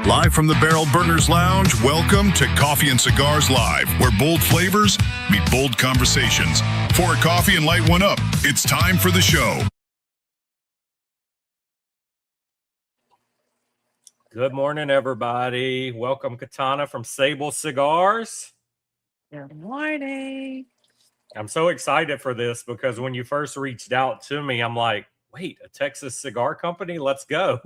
Live from the Barrel Burners Lounge, welcome to Coffee and Cigars Live, where bold flavors meet bold conversations. Pour a coffee and light one up. It's time for the show. Good morning, everybody. Welcome, Katana from Sable Cigars. Good morning. I'm so excited for this because when you first reached out to me, I'm like, wait, a Texas cigar company? Let's go.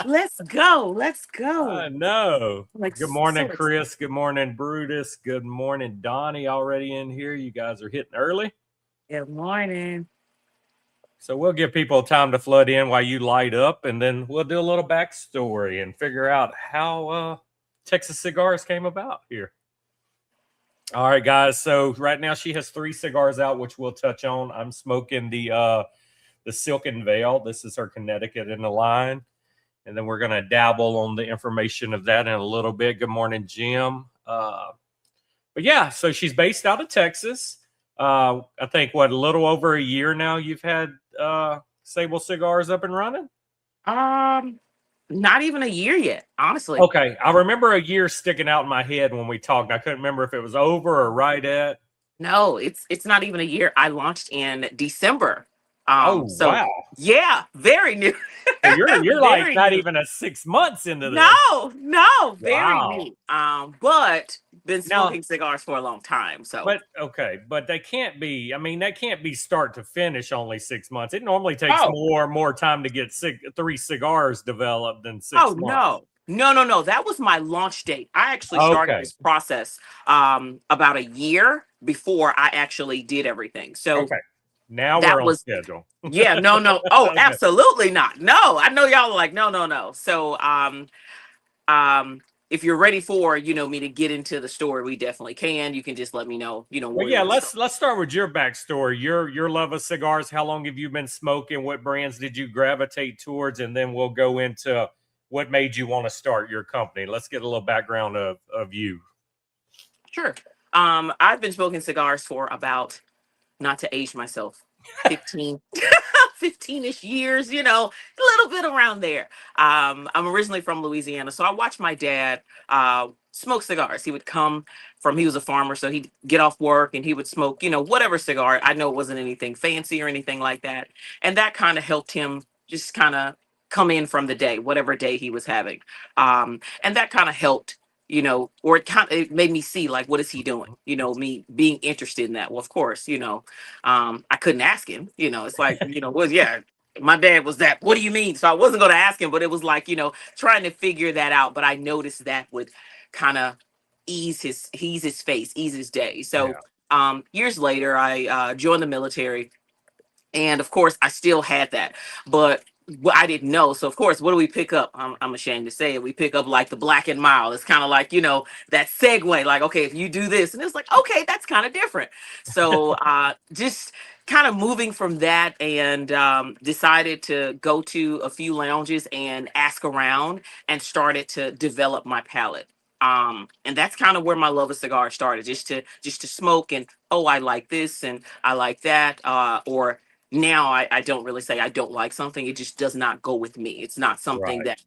Let's go. Let's go. I know. Like, Good morning, so Chris. Good morning, Brutus. Good morning, Donnie, already in here. You guys are hitting early. Good morning. So we'll give people time to flood in while you light up, and then we'll do a little backstory and figure out how Texas Cigars came about here. All right, guys. So right now she has 3 cigars out, which we'll touch on. I'm smoking the Silken Veil. This is her Connecticut in the line. And then we're going to dabble on the information of that in a little bit. Good morning, Jim. But yeah, so she's based out of Texas. I think, a little over a year now you've had Sable Cigars up and running? Not even a year yet, honestly. Okay. I remember a year sticking out in my head when we talked. I couldn't remember if it was over or right at. No, it's not even a year. I launched in December. Wow. Yeah, very new. So you're like Very not new. even 6 months into this. No, very Wow. new. But been smoking cigars for a long time. So But they can't be, that can't be start to finish only 6 months. It normally takes Oh. more time to get 3 cigars developed than 6 months. No. That was my launch date. I actually started this process about a year before I actually did everything. So now we're on schedule. Yeah, no. Oh, absolutely not. No, I know y'all are like, no. So if you're ready for, me to get into the story, we definitely can. You can just let me know, Well, yeah, let's start with your backstory. Your love of cigars. How long have you been smoking? What brands did you gravitate towards? And then we'll go into what made you want to start your company. Let's get a little background of you. Sure. I've been smoking cigars for about, not to age myself, 15-ish years, a little bit around there. I'm originally from Louisiana, so I watched my dad smoke cigars. He would come he was a farmer, so he'd get off work and he would smoke, whatever cigar. I know it wasn't anything fancy or anything like that. And that kind of helped him just kind of come in from the day, whatever day he was having. And that kind of helped, or it made me see, like, what is he doing? Me being interested in that. Well, of course, I couldn't ask him, it's like, my dad was that, what do you mean? So I wasn't going to ask him, but it was like, trying to figure that out. But I noticed that would kind of ease his face, ease his day. So years later, I joined the military. And of course, I still had that. But what I didn't know. So, of course, what do we pick up? I'm ashamed to say it. We pick up like the Black and Mild. It's kind of like, that segue, like, okay, if you do this, and it's like, okay, that's kind of different. So just kind of moving from that and decided to go to a few lounges and ask around and started to develop my palate. And that's kind of where my love of cigars started, just to smoke and, I like this and I like that, or now I don't really say I don't like something. It just does not go with me. It's not something that,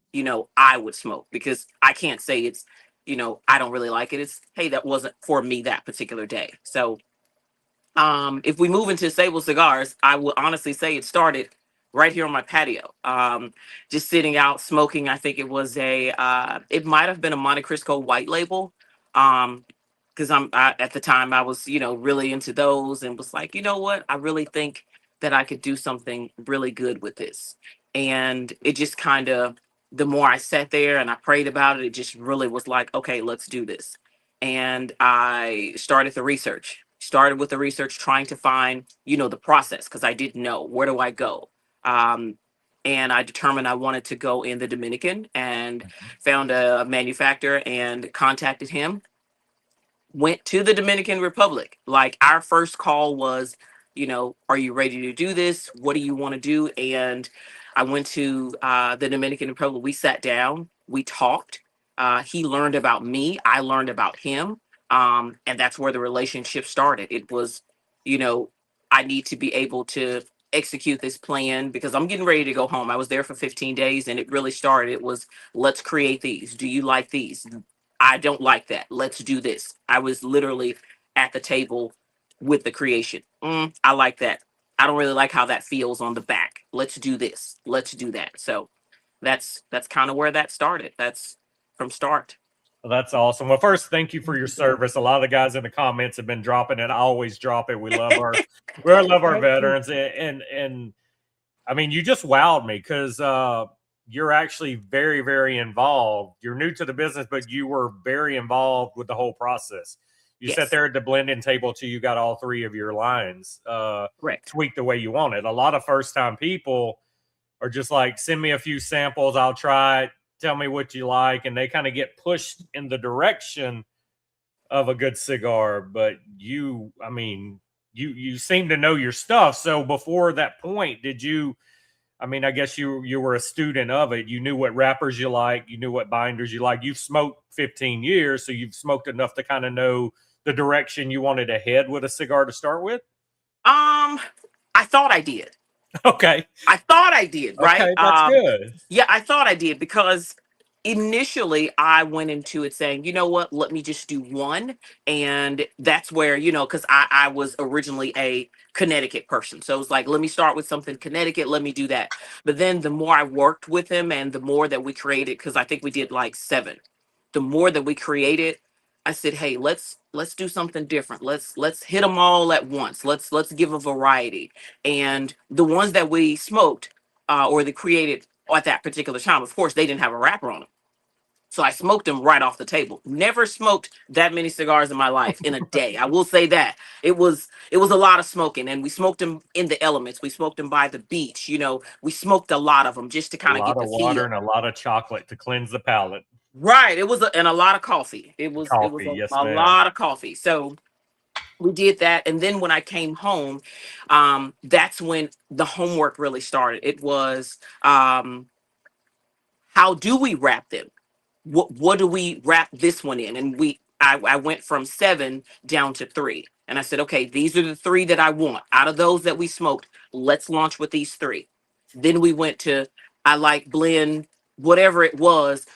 I would smoke, because I can't say it's, I don't really like it. It's, hey, that wasn't for me that particular day. So if we move into Sable Cigars, I will honestly say it started right here on my patio. Just sitting out smoking. I think it was it might have been a Monte Cristo white label. Because at the time I was, really into those and was like, you know what? I really think that I could do something really good with this. And it just kind of, the more I sat there and I prayed about it, it just really was like, okay, let's do this. And I started with the research, trying to find, the process, because I didn't know, where do I go? And I determined I wanted to go in the Dominican and found a manufacturer and contacted him. Went to the Dominican Republic. Like, our first call was, are you ready to do this? What do you want to do? And I went to the Dominican Republic. We sat down, we talked. He learned about me. I learned about him. And that's where the relationship started. It was, I need to be able to execute this plan because I'm getting ready to go home. I was there for 15 days and it really started. It was, let's create these. Do you like these? I don't like that. Let's do this. I was literally at the table with the creation. I like that. I don't really like how that feels on the back. Let's do this. Let's do that. So that's kind of where that started. That's from start. Well, that's awesome. Well, first, thank you for your service. A lot of the guys in the comments have been dropping it. I always drop it. We love our veterans, and I mean, you just wowed me because you're actually very, very involved. You're new to the business, but you were very involved with the whole process. You sat there at the blending table till you got all three of your lines tweaked the way you want it. A lot of first-time people are just like, send me a few samples, I'll try it. Tell me what you like, and they kind of get pushed in the direction of a good cigar. But you, I mean, you seem to know your stuff. So before that point, did you? I mean, I guess you were a student of it. You knew what wrappers you like. You knew what binders you like. You've smoked 15 years, so you've smoked enough to kind of know the direction you wanted to head with a cigar to start with. I thought I did. Okay. I thought I did, right? Okay, that's good. Yeah, I thought I did because initially I went into it saying, you know what, let me just do one. And that's where, because I was originally a Connecticut person. So it was like, let me start with something Connecticut, let me do that. But then the more I worked with him and the more that we created, because I think we did like 7, the more that we created, I said, hey, let's do something different. Let's hit them all at once. Let's give a variety. And the ones that we smoked or they created at that particular time, of course, they didn't have a wrapper on them. So I smoked them right off the table. Never smoked that many cigars in my life in a day. I will say that. It was a lot of smoking, and we smoked them in the elements. We smoked them by the beach. We smoked a lot of them just to kind of get the feel. A lot of water and a lot of chocolate to cleanse the palate. Right. It was and a lot of coffee. It was a lot of coffee. So we did that. And then when I came home, that's when the homework really started. It was how do we wrap them? What do we wrap this one in? And I went from 7 down to 3. And I said, okay, these are the 3 that I want. Out of those that we smoked, let's launch with these 3. Then we went to, I like blend, whatever it was.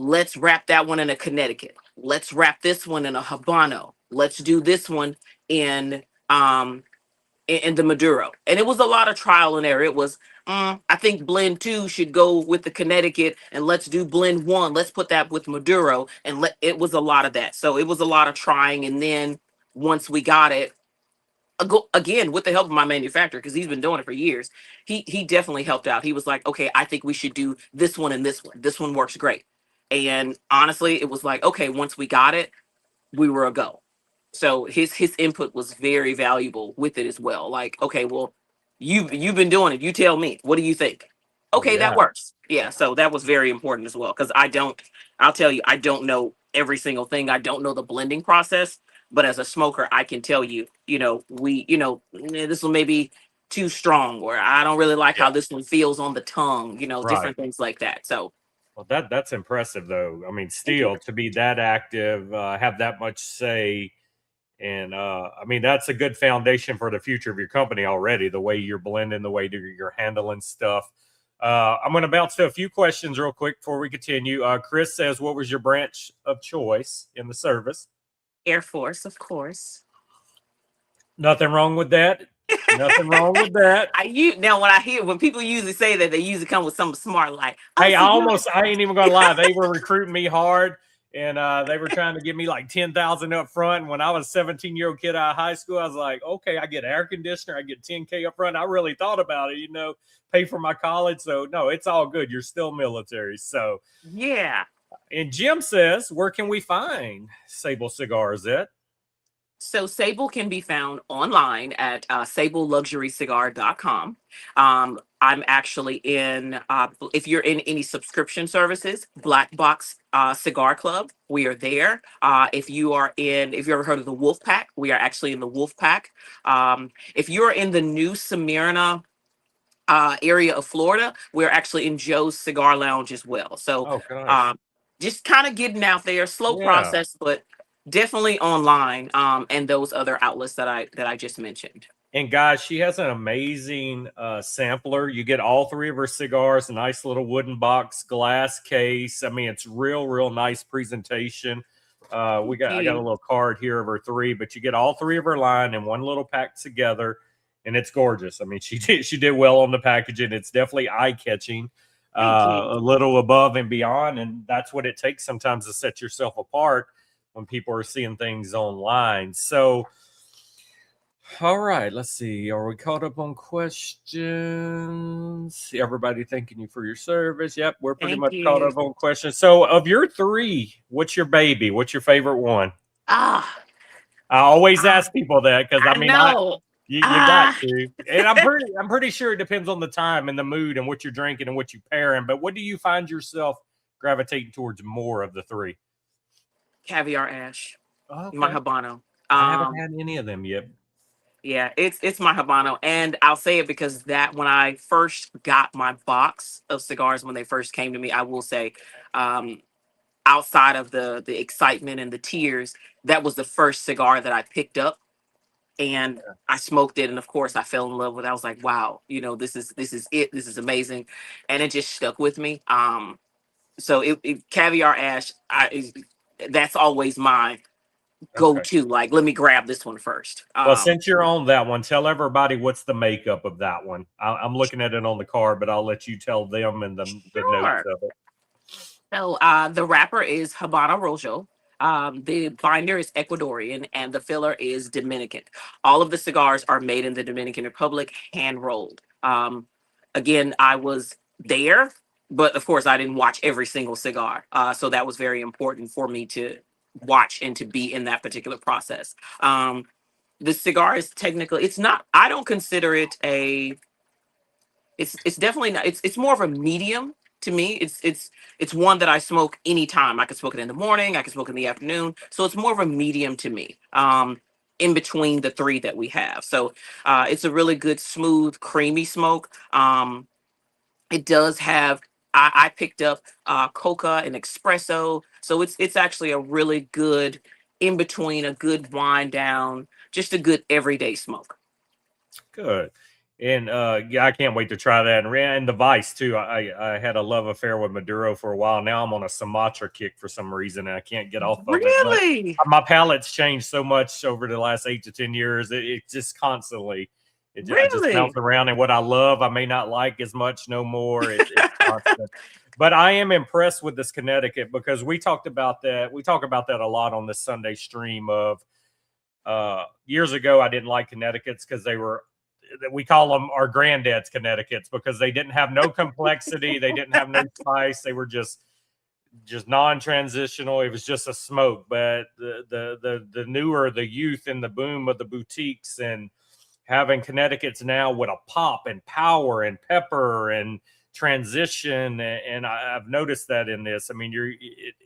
Let's wrap that one in a Connecticut. Let's wrap this one in a Habano. Let's do this one in the Maduro. And it was a lot of trial and error. It was, I think blend 2 should go with the Connecticut, and let's do blend 1. Let's put that with Maduro. And it was a lot of that. So it was a lot of trying. And then once we got it, again, with the help of my manufacturer, because he's been doing it for years, he definitely helped out. He was like, okay, I think we should do this one and this one. This one works great. And honestly, it was like, okay, once we got it, we were a go. So his input was very valuable with it as well. Like, okay, well, you've been doing it. You tell me, what do you think? Okay, that works. Yeah. So that was very important as well. Because I'll tell you, I don't know every single thing. I don't know the blending process, but as a smoker, I can tell you, this one may be too strong, or I don't really like how this one feels on the tongue, different things like that. So. Well, that's impressive, though. I mean, still to be that active, have that much say, and I mean, that's a good foundation for the future of your company already. The way you're blending, the way you're handling stuff. I'm going to bounce to a few questions real quick before we continue. Chris says, "What was your branch of choice in the service?" Air Force, of course. Nothing wrong with that. Nothing wrong with that. When people usually say that, they usually come with something smart like, hey, I ain't even gonna lie. They were recruiting me hard, and they were trying to give me like 10,000 up front. And when I was a 17-year-old kid out of high school, I was like, okay, I get air conditioner, I get 10K up front. I really thought about it, pay for my college. So no, it's all good. You're still military. So yeah. And Jim says, where can we find Sable Cigars at? So Sable can be found online at sableluxurycigar.com. I'm actually in, if you're in any subscription services, Black Box Cigar Club, we are there. If you've ever heard of the Wolf Pack, we are actually in the Wolf Pack. If you're in the New Smyrna area of Florida, we're actually in Joe's Cigar Lounge as well. So just kind of getting out there, slow process, but definitely online, and those other outlets that I just mentioned. And guys, she has an amazing sampler. You get all three of her cigars, a nice little wooden box, glass case. I mean, it's real nice presentation. I got a little card here of her three, but you get all three of her line in one little pack together, and it's gorgeous. I mean, she did well on the packaging. It's definitely eye catching, a little above and beyond, and that's what it takes sometimes to set yourself apart when people are seeing things online. So. All right, let's see. Are we caught up on questions? Everybody thanking you for your service. Yep, we're pretty much caught up on questions. So, of your three, what's your baby? What's your favorite one? I always ask people that because I mean, you got to, and I'm pretty sure it depends on the time and the mood and what you're drinking and what you pairing. But what do you find yourself gravitating towards more of the three? Caviar Ash, my Habano. I haven't had any of them yet. Yeah, it's my Habano, and I'll say it because that when I first got my box of cigars when they first came to me, I will say, outside of the excitement and the tears, that was the first cigar that I picked up, and I smoked it, and of course I fell in love with it. I was like, wow, this is it. This is amazing, and it just stuck with me. So Caviar Ash, that's always my go-to. Like, let me grab this one first. Well, since you're on that one, tell everybody what's the makeup of that one. I'm looking at it on the card, but I'll let you tell them and the notes of it. So the wrapper is Habano Rojo. The binder is Ecuadorian, and the filler is Dominican. All of the cigars are made in the Dominican Republic, hand rolled. Again, I was there, but of course I didn't watch every single cigar. So that was very important for me to watch and to be in that particular process. The cigar is technically, it's not, I don't consider it it's definitely not, it's more of a medium to me. It's one that I smoke anytime. I can smoke it in the morning, I can smoke it in the afternoon. So it's more of a medium to me, in between the three that we have. So it's a really good, smooth, creamy smoke. It does have, I picked up coca and espresso. So it's actually a really good in between, a good wind down, just a good everyday smoke. Good. And yeah, I can't wait to try that. And the Vice too. I had a love affair with Maduro for a while. Now I'm on a Sumatra kick for some reason, and I can't get off of it. Really? My palate's changed so much over the last 8 to 10 years. It just constantly, I just bounce around. And what I love, I may not like as much no more. It's constant. But I am impressed with this Connecticut because we talked about that. We talk about that a lot on this Sunday stream of years ago. I didn't like Connecticut's because we call them our granddad's Connecticut's because they didn't have no complexity. They didn't have no spice. They were just non-transitional. It was just a smoke. But the newer, the youth and the boom of the boutiques and having Connecticut's now with a pop and power and pepper and transition. And I've noticed that in this. I mean,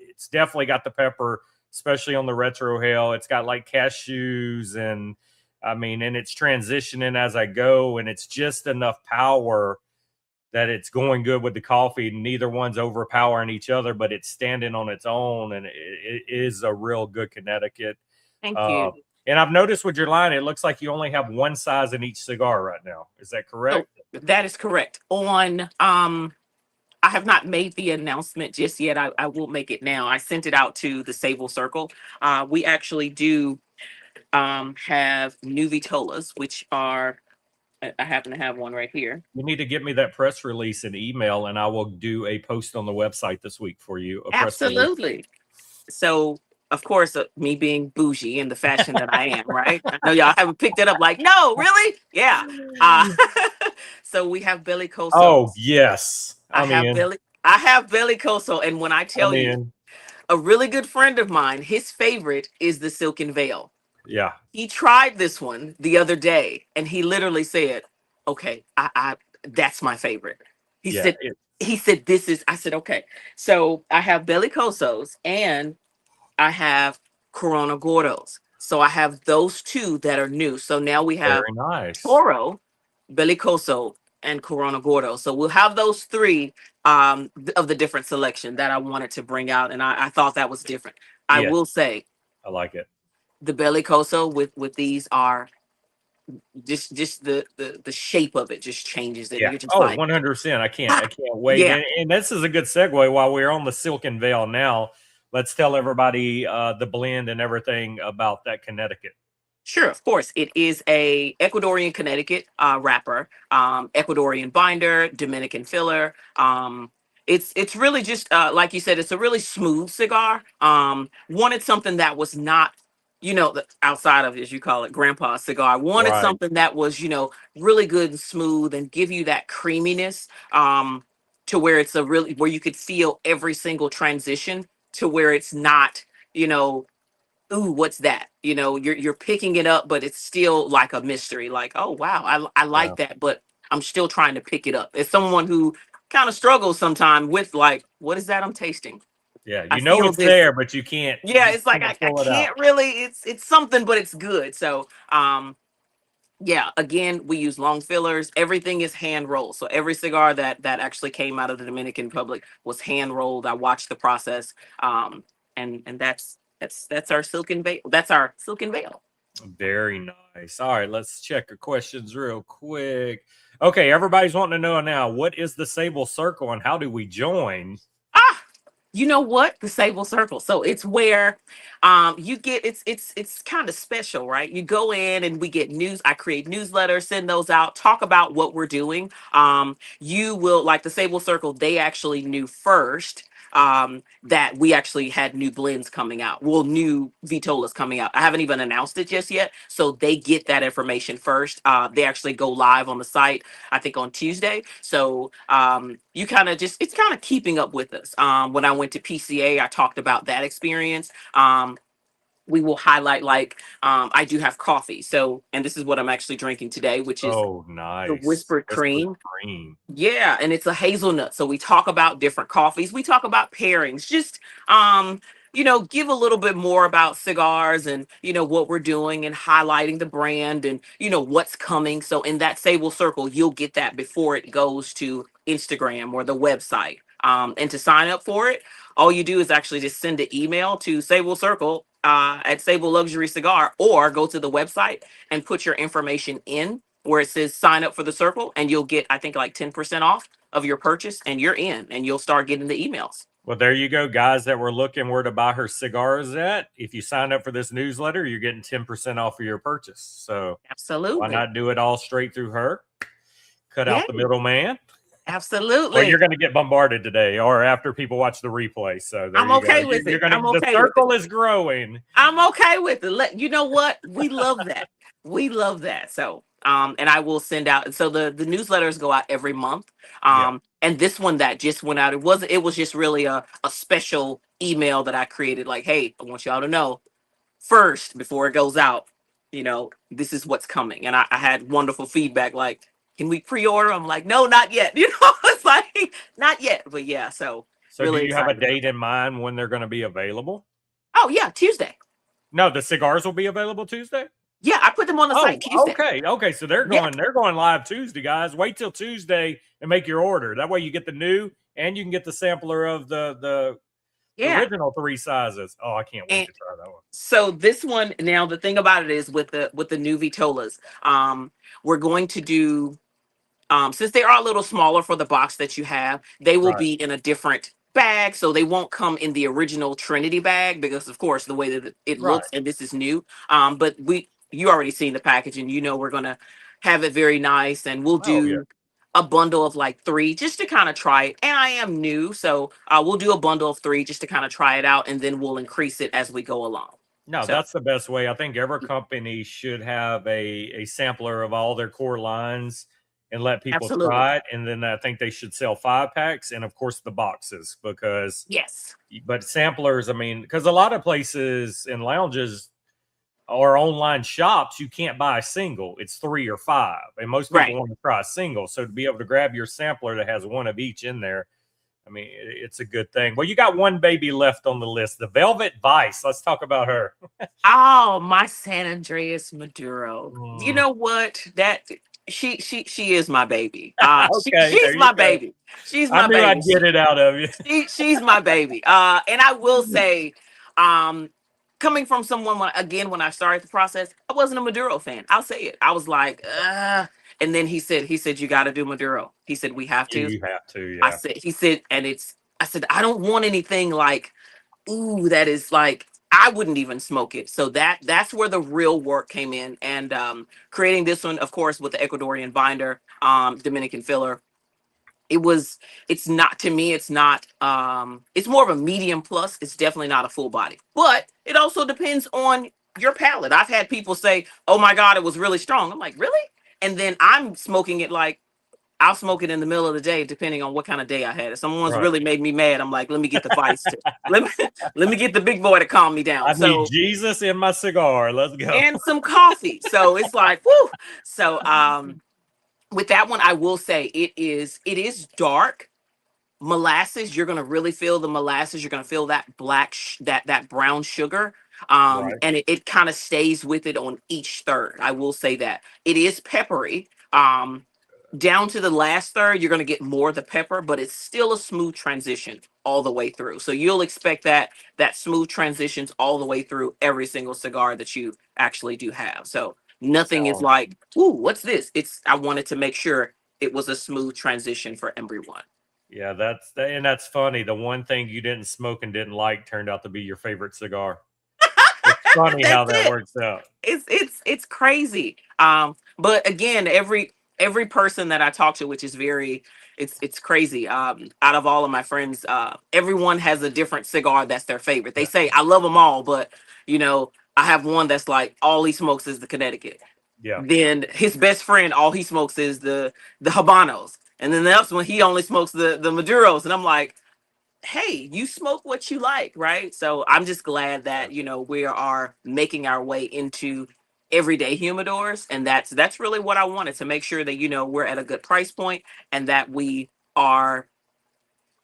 it's definitely got the pepper, especially on the retro hail. It's got like cashews and I mean, and it's transitioning as I go, and it's just enough power that it's going good with the coffee. Neither one's overpowering each other, but it's standing on its own, and it is a real good Connecticut. Thank you. And I've noticed with your line, it looks like you only have one size in each cigar right now. Is that correct? So that is correct. I have not made the announcement just yet. I will make it now. I sent it out to the Sable Circle. We actually do have new Vitolas, which are, I happen to have one right here. You need to get me that press release and email, and I will do a post on the website this week for you. Absolutely. So, of course, me being bougie in the fashion that I am, right? I know y'all haven't picked it up like, no, really? Yeah. So we have Bellicoso. Oh, yes. I have Bellicoso, and when I tell you, a really good friend of mine, his favorite is the Silken Veil. Yeah. He tried this one the other day and he literally said, okay, I that's my favorite. He said this is, I said, okay. So I have Bellicosos and I have Corona Gordos. So I have those two that are new. So now we have Toro, Bellicoso, and Corona Gordo. So we'll have those three of the different selection that I wanted to bring out. And I thought that was different. I will say, I like it. The Bellicoso with these are just the shape of it just changes it. Yeah. You're just Oh, like, 100%. I can't. ah, I can't wait. yeah. And this is a good segue. While we're on the Silken Veil now, let's tell everybody the blend and everything about that Connecticut. Sure, of course. It is a Ecuadorian Connecticut wrapper, Ecuadorian binder, Dominican filler. It's really just like you said, it's a really smooth cigar. Wanted something that was not, outside of, as you call it, grandpa's cigar. Wanted Right. something that was, really good and smooth and give you that creaminess, to where it's a really where you could feel every single transition, to where it's not, you know ooh, what's that? You're picking it up, but it's still like a mystery. Like, oh wow, I Yeah. like that, but I'm still trying to pick it up. It's someone who kind of struggles sometimes with, like, what is that I'm tasting? Yeah. I You know feel it's this. there, but you can't. Yeah, You it's like can't I pull it out. can't really. It's something, but it's good. So yeah, again, we use long fillers. Everything is hand rolled. So every cigar that actually came out of the Dominican Republic was hand rolled. I watched the process. And that's our silken veil. That's our silken veil. Very nice. All right, let's check the questions real quick. Okay, everybody's wanting to know now, what is the Sable Circle and how do we join? Ah, you know what? The Sable Circle. So it's where you get it's kind of special, right? You go in and we get news. I create newsletters, send those out, talk about what we're doing. You will, like the Sable Circle, they actually knew first that we actually had new blends coming out. Well, new Vitolas coming out. I haven't even announced it just yet. So they get that information first. They actually go live on the site, I think, on Tuesday. So you kind of just, it's kind of keeping up with us. When I went to PCA, I talked about that experience. We will highlight, like, I do have coffee. So, and this is what I'm actually drinking today, which is Oh, the nice. Whispered Whispered Cream. cream. Yeah, and it's a hazelnut. So we talk about different coffees. We talk about pairings. Just give a little bit more about cigars and what we're doing and highlighting the brand and what's coming. So in that Sable Circle, you'll get that before it goes to Instagram or the website. And to sign up for it, all you do is actually just send an email to Sable Circle at Sable Luxury Cigar, or go to the website and put your information in where it says sign up for the circle, and you'll get, I think, like 10% off of your purchase, and you're in, and you'll start getting the emails. Well, there you go, guys that were looking where to buy her cigars at. If you sign up for this newsletter, you're getting 10% off of your purchase. So why Absolutely. not do it all straight through her? Cut Yeah, out the middleman. Well, absolutely. you're going to get bombarded today or after people watch the replay. So there I'm you go. okay with You're it. going to, I'm the okay with it. circle is growing. I'm okay with it. You know what? We love that. We love that. So, and I will send out. So the newsletters go out every month. Yeah. And this one that just went out, it was just really a special email that I created. Like, hey, I want y'all to know first before it goes out, this is what's coming. And I had wonderful feedback. Like, can we pre-order? I'm like, no, not yet. It's like, not yet. But yeah, so So do really you have a excited about date it. in mind when they're going to be available? Oh yeah, Tuesday. No, the cigars will be available Tuesday. Yeah, I put them on the Oh, site Tuesday. okay. So they're Yeah, going live Tuesday, guys. Wait till Tuesday and make your order. That way you get the new and you can get the sampler of the yeah. original 3 sizes. Oh, I can't wait And to try that one. so this one, now the thing about it is, with the new Vitolas, we're going to do, since they are a little smaller for the box that you have, they will Right, be in a different bag. So they won't come in the original Trinity bag, because of course the way that it right. looks, and this is new. But you already seen the package, and we're gonna have it very nice, and we'll Oh yeah. do a bundle of like 3 just to kind of try it. And I am new, so we'll do a bundle of 3 just to kind of try it out, and then we'll increase it as we go along. No, So that's the best way. I think every company should have a sampler of all their core lines and let people absolutely. try it. And then I think they should sell 5 packs and of course the boxes because Yes. but samplers, I mean, because a lot of places and lounges or online shops, you can't buy a single. It's 3 or 5. And most people Right. want to try a single. So to be able to grab your sampler that has one of each in there, I mean, it's a good thing. Well, you got one baby left on the list, the Velvet Vice. Let's talk about her. Oh, my San Andreas Maduro. You Mm. know what? That she is my baby. Okay, there She's you my go. baby. She's I my knew baby. I'd get it out of you. She's my baby. And I will say, um, coming from someone when I started the process, I wasn't a Maduro fan. I'll say it. I was like, and then he said, you got to do Maduro. He said, we have to. You have to, I yeah. said, he said, I said, I don't want anything like, ooh, that is like, I wouldn't even smoke it. So that's where the real work came in. And creating this one, of course, with the Ecuadorian binder, Dominican filler, it's not, to me, it's not, it's more of a medium plus. It's definitely not a full body, but it also depends on your palate. I've had people say, oh my God, it was really strong. I'm like, really? And then I'm smoking it like, I'll smoke it in the middle of the day, depending on what kind of day I had. If someone's Right. really made me mad, I'm like, let me get the vice. Let me let me get the big boy to calm me down. I need So, Jesus in my cigar. Let's go. and some coffee. So it's like, whoo. So with that one, I will say it is dark. Molasses, you're gonna really feel the molasses. You're gonna feel that that brown sugar. Right. And it kind of stays with it on each third. I will say that. It is peppery. Down to the last third, you're going to get more of the pepper, but it's still a smooth transition all the way through. So you'll expect that smooth transitions all the way through every single cigar that you actually do have. So nothing is Sound. like, ooh, what's this? I wanted to make sure it was a smooth transition for everyone. Yeah, that's funny. The one thing you didn't smoke and didn't like turned out to be your favorite cigar. It's funny how That's that it. works out. It's crazy. But again, every person that I talk to, which is very, it's crazy. Out of all of my friends, everyone has a different cigar that's their favorite. They Yeah. say I love them all, but I have one that's like all he smokes is the Connecticut. Yeah. Then his best friend, all he smokes is the Habanos, and then the next one he only smokes the Maduros, and I'm like, hey, you smoke what you like, right? So I'm just glad Yeah. that we are making our way into everyday humidors, and that's really what I wanted, to make sure that we're at a good price point and that we are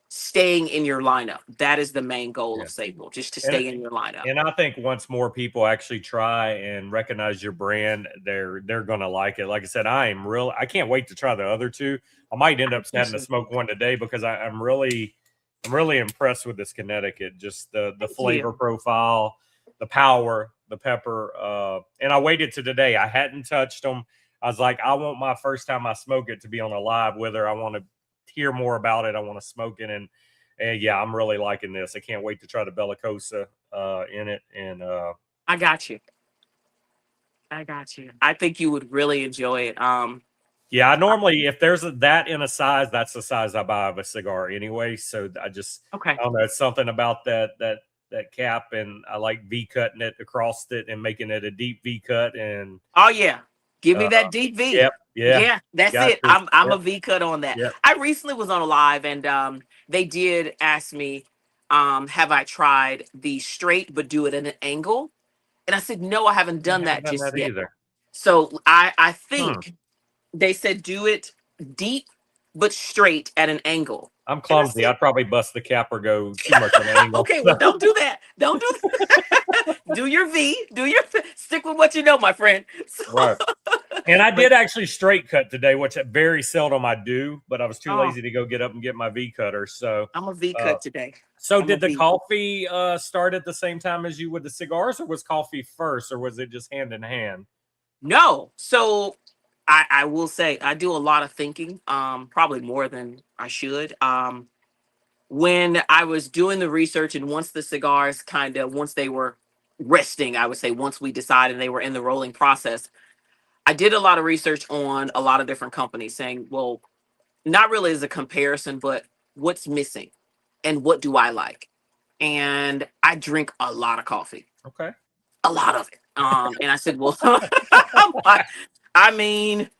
staying in your lineup. That is the main goal Yeah. of Sable, just to And stay in your lineup. and I think once more people actually try and recognize your brand, they're gonna like it. Like I said, I can't wait to try the other two. I might end up having to smoke one today because I'm really impressed with this Connecticut. Just the Thank flavor you. profile, the power, the pepper. And I waited to today. I hadn't touched them. I was like, I want my first time I smoke it to be on a live, whether I want to hear more about it, I want to smoke it, and yeah, I'm really liking this. I can't wait to try the Bellicosa in it. And I got you. I got you. I think you would really enjoy it. yeah, I normally, if there's that in a size, that's the size I buy of a cigar anyway. So Okay. I don't know, it's something about that cap, and I like V cutting it across it and making it a deep V cut. And Oh yeah. Give me uh, that deep V. yep, yeah, Yeah, that's got it. to, I'm yep, a V cut on that. yep. I recently was on a live, and they did ask me, have I tried the straight but do it at an angle? And I said, no, I haven't I done haven't that done just that yet. either. So I Hmm. think they said do it deep but straight at an angle. I'm And I clumsy. said, I'd probably bust the cap or go too much of an angle. okay, well, don't do that. Don't do that. Do your V. Stick with what you know, my friend. So, Right. And I but did actually straight cut today, which very seldom I do, but I was too oh, lazy to go get up and get my V cutter. So, I'm a V uh, cut today. so I'm a did the V. coffee start at the same time as you with the cigars, or was coffee first, or was it just hand in hand? No. So I will say I do a lot of thinking, probably more than I should. When I was doing the research, and once the cigars once they were resting, I would say once we decided they were in the rolling process, I did a lot of research on a lot of different companies saying, well, not really as a comparison, but what's missing and what do I like? And I drink a lot of coffee, Okay. a lot of it. And I said, well, I mean,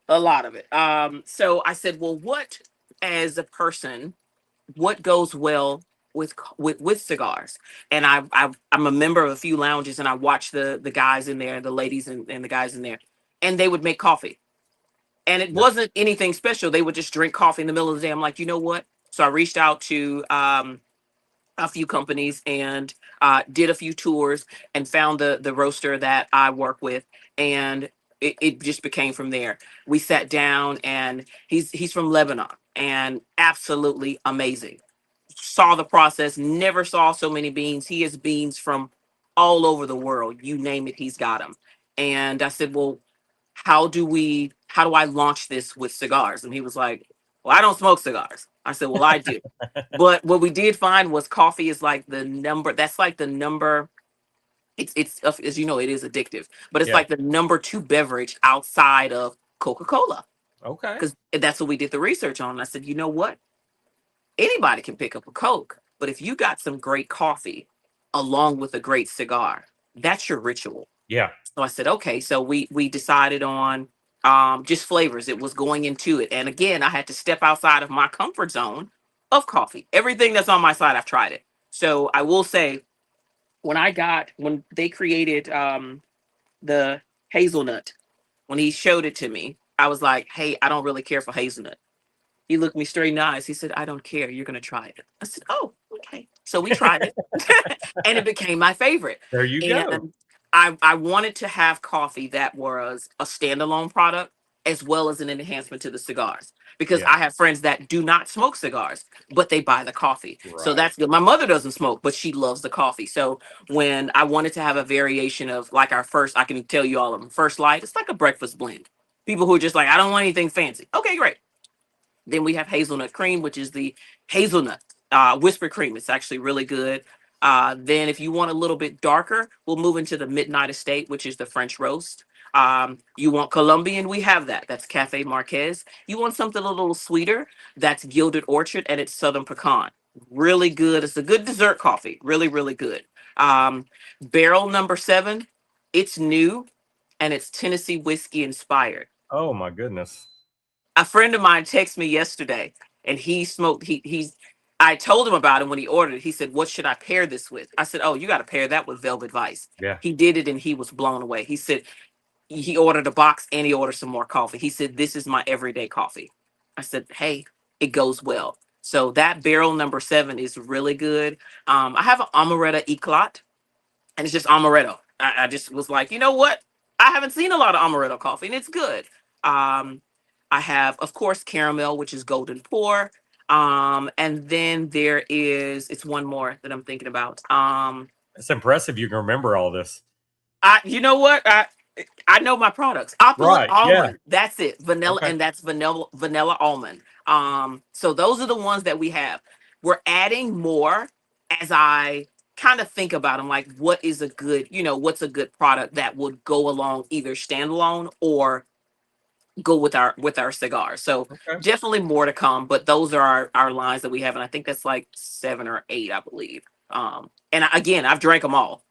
a lot of it. So I said, well, what as a person, what goes well with cigars? And I'm a member of a few lounges, and I watch the guys in there, the ladies and the guys in there, and they would make coffee. And it Yeah. wasn't anything special. They would just drink coffee in the middle of the day. I'm like, you know what? So I reached out to a few companies and did a few tours and found the roaster that I work with, and it just became from there. We sat down, and he's from Lebanon, and absolutely amazing. Saw the process, never saw so many beans. He has beans from all over the world. You name it, he's got them. And I said, well, how do I launch this with cigars? And he was like, well, I don't smoke cigars. I said, well, I do. But what we did find was coffee is like the number, that's like the number, it's as you know, it is addictive, but it's Yeah. like the number 2 beverage outside of Coca-Cola. Okay. Because that's what we did the research on. And I said, you know what? Anybody can pick up a Coke, but if you got some great coffee along with a great cigar, that's your ritual. Yeah. So I said, okay. So we decided on just flavors. It was going into it. And again, I had to step outside of my comfort zone of coffee. Everything that's on my side, I've tried it. So I will say, when they created the hazelnut, when he showed it to me, I was like, hey, I don't really care for hazelnut. He looked me straight in the eyes. He said, I don't care. You're going to try it. I said, oh, okay. So we tried it and it became my favorite. There you go. And I wanted to have coffee that was a standalone product as well as an enhancement to the cigars, because Yeah. I have friends that do not smoke cigars, but they buy the coffee. So Right. that's good. My mother doesn't smoke, but she loves the coffee. So when I wanted to have a variation of like our first, I can tell you all of them, First Light, it's like a breakfast blend. People who are just like, I don't want anything fancy. Okay, great. Then we have hazelnut cream, which is the hazelnut whisper cream. It's actually really good. Then if you want a little bit darker, we'll move into the Midnight Estate, which is the French roast. You want Colombian, we have that. That's Cafe Marquez. You want something a little sweeter, that's Gilded Orchard, and it's Southern Pecan. Really good. It's a good dessert coffee. Really, really good. Barrel number 7, it's new and it's Tennessee whiskey inspired. Oh my goodness. A friend of mine texted me yesterday and he smoked, I told him about it when he ordered it. He said, what should I pair this with? I said, oh, you got to pair that with Velvet Vice. Yeah. He did it and he was blown away. He said he ordered a box and he ordered some more coffee. He said, this is my everyday coffee. I said, hey, it goes well. So that barrel number 7 is really good. I have an Amaretto Eclat and it's just amaretto. I just was like, you know what? I haven't seen a lot of amaretto coffee and it's good. I have, of course, caramel, which is golden pour. And then it's one more that I'm thinking about. It's impressive you can remember all this. You know what? I know my products. Opulent Right, almond. yeah. That's it. Vanilla, Okay. and that's vanilla almond. So those are the ones that we have. We're adding more as I kind of think about them, like what is a good, what's a good product that would go along either standalone or go with our cigars. So Okay. definitely more to come, but those are our lines that we have, and I think that's like 7 or 8, I believe. And again, I've drank them all,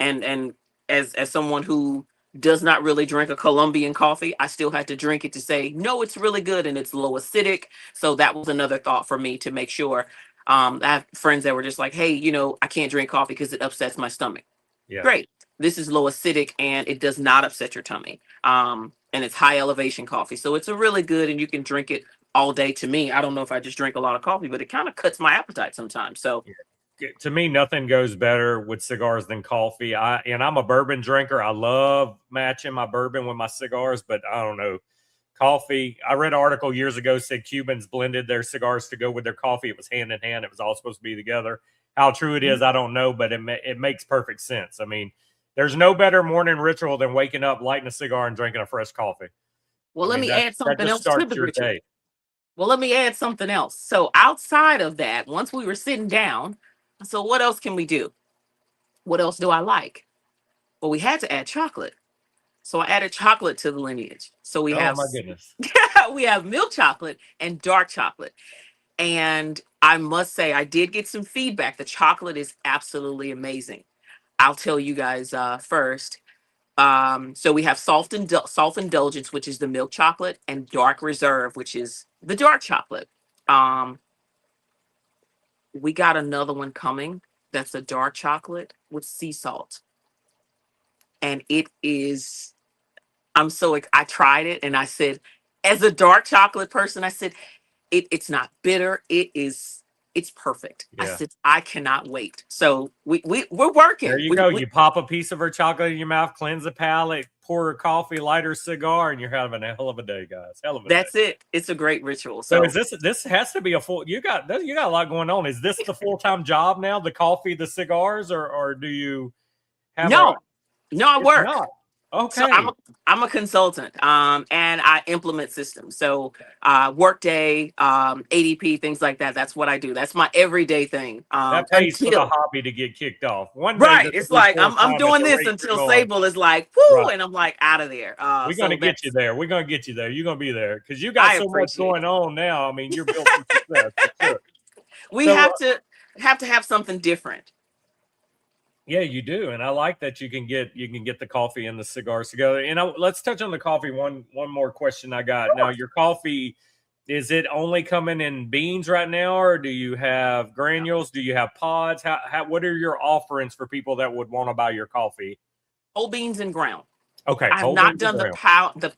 and as someone who does not really drink a Colombian coffee, I still had to drink it to say no, it's really good and it's low acidic. So that was another thought for me to make sure. I have friends that were just like, hey, I can't drink coffee because it upsets my stomach. Yeah. Great. This is low acidic and it does not upset your tummy. And it's high elevation coffee. So it's a really good, and you can drink it all day. To me, I don't know if I just drink a lot of coffee, but it kind of cuts my appetite sometimes. So To me, nothing goes better with cigars than coffee. I'm a bourbon drinker. I love matching my bourbon with my cigars, but I don't know. Coffee. I read an article years ago said Cubans blended their cigars to go with their coffee. It was hand in hand. It was all supposed to be together. How true it is, I don't know, but it makes perfect sense. I mean, there's no better morning ritual than waking up, lighting a cigar, and drinking a fresh coffee. well, let me add something that just else to starts the your ritual. day. Well, let me add something else. So outside of that, once we were sitting down, so what else can we do? What else do I like? Well, we had to add chocolate. So I added chocolate to the lineage. So we Oh have my goodness. we have milk chocolate and dark chocolate. And I must say, I did get some feedback. The chocolate is absolutely amazing. I'll tell you guys first. So we have soft indulgence, which is the milk chocolate, and dark reserve, which is the dark chocolate. We got another one coming. That's a dark chocolate with sea salt, and it is. I tried it, and I said, as a dark chocolate person, I said, it's not bitter. It's perfect. I Yeah. said, I cannot wait. So we're working. There you go. You pop a piece of her chocolate in your mouth, cleanse the palate, pour her coffee, light her cigar, and you're having a hell of a day, guys. Hell of a day. That's it. It's a great ritual. So is this has to be a full? You got a lot going on. Is this the full-time job now? The coffee, the cigars, or do you have a? No, no, I It's work. not. So Okay. I'm a consultant, and I implement systems. So Workday, ADP, things like that. That's what I do. That's my everyday thing. That pays for the Until hobby to get kicked off. One day right, this will it's be like full I'm time at doing the this rate until you're going. Sable is like, whoo, Right. and I'm like out of there. We're So gonna get you there. We're gonna get you there. You're gonna be there because you got I so much appreciate going it. on now. I mean, you're built for success for sure. We So have something different. yeah, you do, and I like that you can get the coffee and the cigars together. And let's touch on the coffee. One more question I got now. Your coffee, is it only coming in beans right now, or do you have granules? Do you have pods? How what are your offerings for people that would want to buy your coffee? Whole beans and ground. Okay, I have whole not beans and done ground.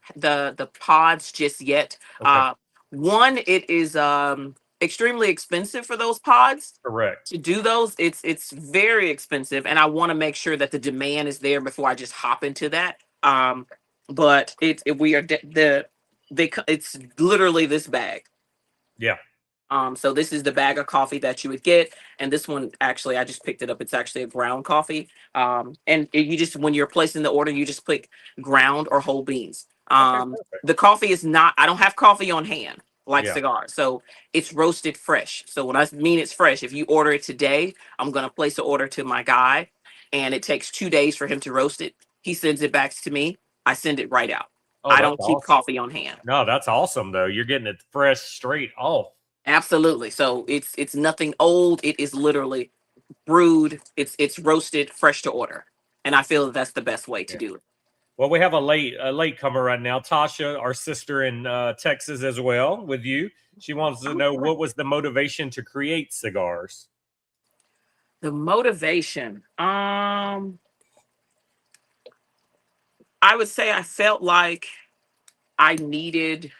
the pods just yet. Okay, One, it is extremely expensive for those pods. correct. To do those, it's very expensive, and I want to make sure that the demand is there before I just hop into that. But we are it's literally this bag. Yeah. So this is the bag of coffee that you would get, and this one actually I just picked it up. It's actually a ground coffee. And you just when you're placing the order, you just click ground or whole beans. Okay, perfect. The coffee is not. I don't have coffee on hand like Yeah. cigars, so it's roasted fresh. So when I mean it's fresh, if you order it today, I'm gonna place the order to my guy, and it takes 2 days for him to roast it. He sends it back to me. I send it right out. Oh, I that's don't keep awesome. coffee on hand. No, that's awesome though. You're getting it fresh, straight off. Absolutely. So it's nothing old. It is literally brewed. It's roasted, fresh to order, and I feel that that's the best way to Yeah. do it. Well, we have a late comer right now, Tasha, our sister in Texas as well, with you. She wants to know what was the motivation to create cigars. The motivation. I would say I felt like I needed.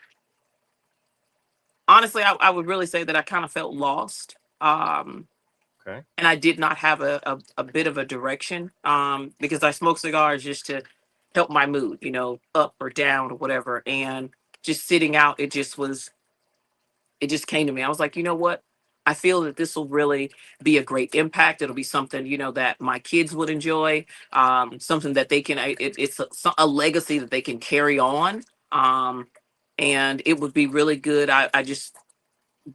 Honestly, I would really say that I kind of felt lost. Okay. And I did not have a bit of a direction. Because I smoke cigars just to help my mood, up or down or whatever. And just sitting out, it just came to me. I was like, you know what? I feel that this will really be a great impact. It'll be something, that my kids would enjoy. Something that they can, it's a legacy that they can carry on. And it would be really good. I just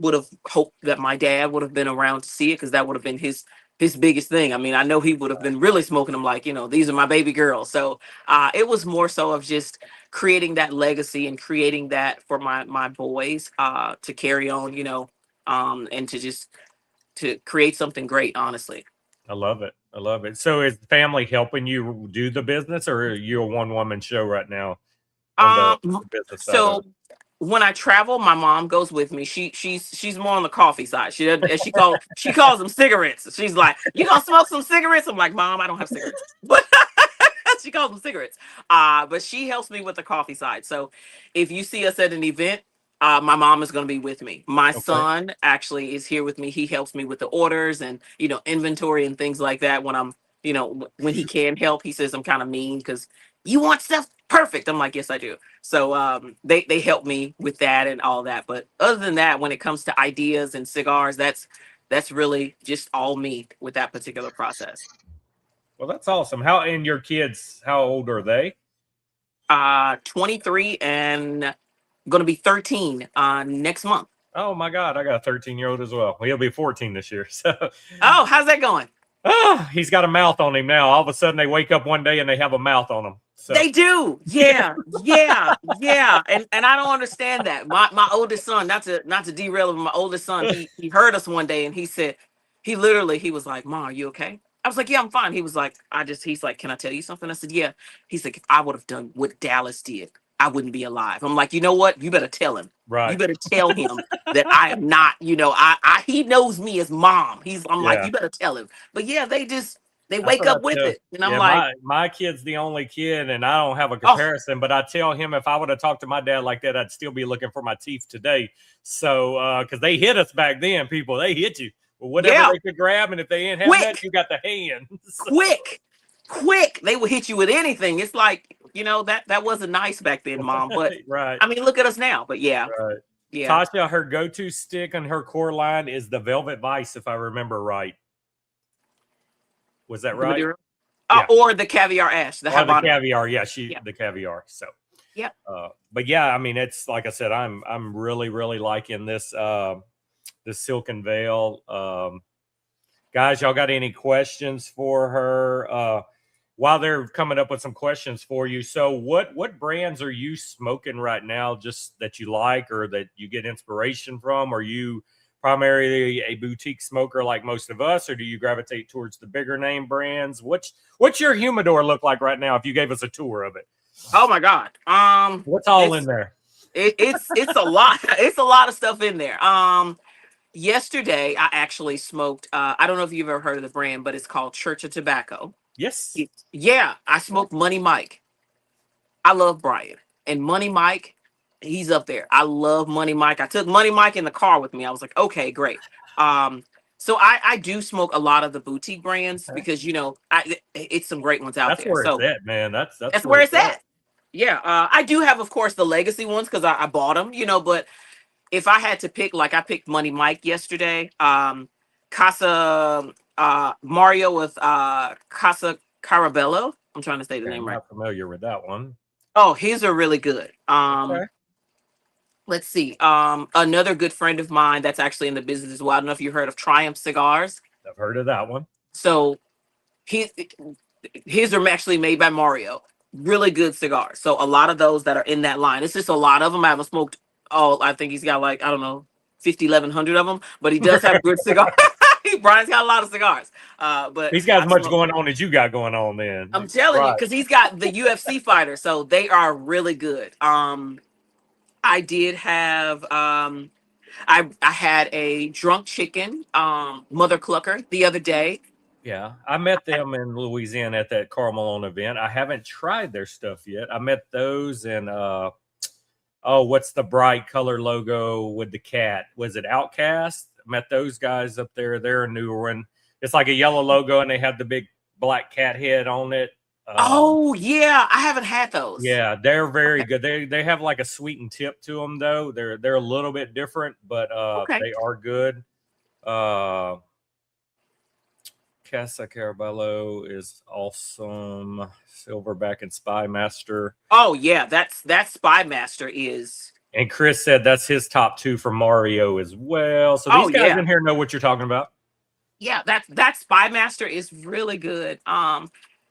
would have hoped that my dad would have been around to see it, because that would have been his biggest thing. I mean, I know he would have been really smoking them like, these are my baby girls. So it was more so of just creating that legacy and creating that for my boys to carry on, and to create something great, honestly. I love it. I love it. So is family helping you do the business, or are you a one-woman show right now on the business side of So it? when I travel, my mom goes with me. She's more on the coffee side. She calls them cigarettes. She's like, "You gonna smoke some cigarettes?" I'm like, "Mom, I don't have cigarettes," but she calls them cigarettes. But she helps me with the coffee side. So if you see us at an event, my mom is going to be with me. My Okay. son actually is here with me. He helps me with the orders and inventory and things like that. When I'm when he can help, he says I'm kind of mean because you want stuff perfect. I'm like, yes, I do. So they help me with that and all that. But other than that, when it comes to ideas and cigars, that's really just all me with that particular process. Well, that's awesome. How and your kids, how old are they? 23 and going to be 13 next month. Oh my God, I got a 13-year-old as well. He'll be 14 this year. So Oh, how's that going? he's got a mouth on him now. All of a sudden they wake up one day and they have a mouth on them. So They do. Yeah. Yeah. Yeah. And I don't understand that. My oldest son, not to derail him, my oldest son, he heard us one day and he said, he was like, "Ma, are you okay?" I was like, "Yeah, I'm fine." He was like, he's like, "Can I tell you something?" I said, "Yeah." He's like, "If I would have done what Dallas did, I wouldn't be alive." I'm like, "You know what? You better tell him. You right. better tell him that I am not, he knows me as mom." I'm like, Yeah. "You better tell him." But yeah, they That's wake what I up with tell. it. And I'm Yeah, like, my kid's the only kid, and I don't have a "Oh, comparison. But I tell him if I would have talked to my dad like that, I'd still be looking for my teeth today. So because they hit us back then, people, they hit you with whatever yeah, they could grab, and if they didn't have that, quick, you got the hand. So, quick. They will hit you with anything." It's like, that wasn't nice back then, mom. But right, I mean, look at us now. But yeah, right. yeah. Tasha, her go-to stick on her core line is the Velvet Vice, if I remember right. Was that The right? Maduro. Yeah. Or the caviar ash, the or the Habano. caviar. Yeah, Yeah. the caviar. So Yep. but yeah, I mean, it's like I said, I'm really liking this this Silken Veil. Guys, y'all got any questions for her? While they're coming up with some questions for you. So what brands are you smoking right now, just that you like or that you get inspiration from? Are you primarily a boutique smoker like most of us, or do you gravitate towards the bigger name brands? What's your humidor look like right now if you gave us a tour of it? Oh my God. What's all in there? It's a lot. It's a lot of stuff in there. Yesterday I actually smoked. I don't know if you've ever heard of the brand, but it's called Church of Tobacco. Yes. Yeah, I smoked Money Mike. I love Brian and Money Mike. He's up there. I love Money Mike. I took Money Mike in the car with me. I was like, okay, great. So I do smoke a lot of the boutique brands Okay. because it's some great ones out That's there. where So it's at, man. That's where it's at. Yeah, I do have, of course, the legacy ones because I bought them, but if I had to pick, like I picked Money Mike yesterday, Casa Mario with Casa Carabello. I'm trying to say the Okay, name I'm right. not familiar with that one. Oh, his are really good. Okay. Let's see. Another good friend of mine that's actually in the business as well. I don't know if you heard of Triumph Cigars. I've heard of that one. So he his are actually made by Mario. Really good cigars. So a lot of those that are in that line. It's just a lot of them. I haven't smoked all. I think he's got like, I don't know, 50, 1,100 of them. But he does have good cigars. Brian's got a lot of cigars. But He's got as much going on as you got going on then. I'm telling you, Right. because he's got the UFC fighter. So they are really good. I did have I had a drunk chicken mother clucker the other day. Yeah, I met them in Louisiana at that Carmelone event. I haven't tried their stuff yet. I met those and what's the bright color logo with the cat? Was it Outcast? Met those guys up there. They're a newer one. It's like a yellow logo and they have the big black cat head on it. Oh yeah, I haven't had those. Yeah, they're very good. They have like a sweetened tip to them though. They're a little bit different, but they are good. Casa Carabello is awesome. Silverback and Spy Master. Oh yeah, that Spy Master is. And Chris said that's his top two for Mario as well. So these guys in here know what you're talking about. Yeah, that Spy Master is really good.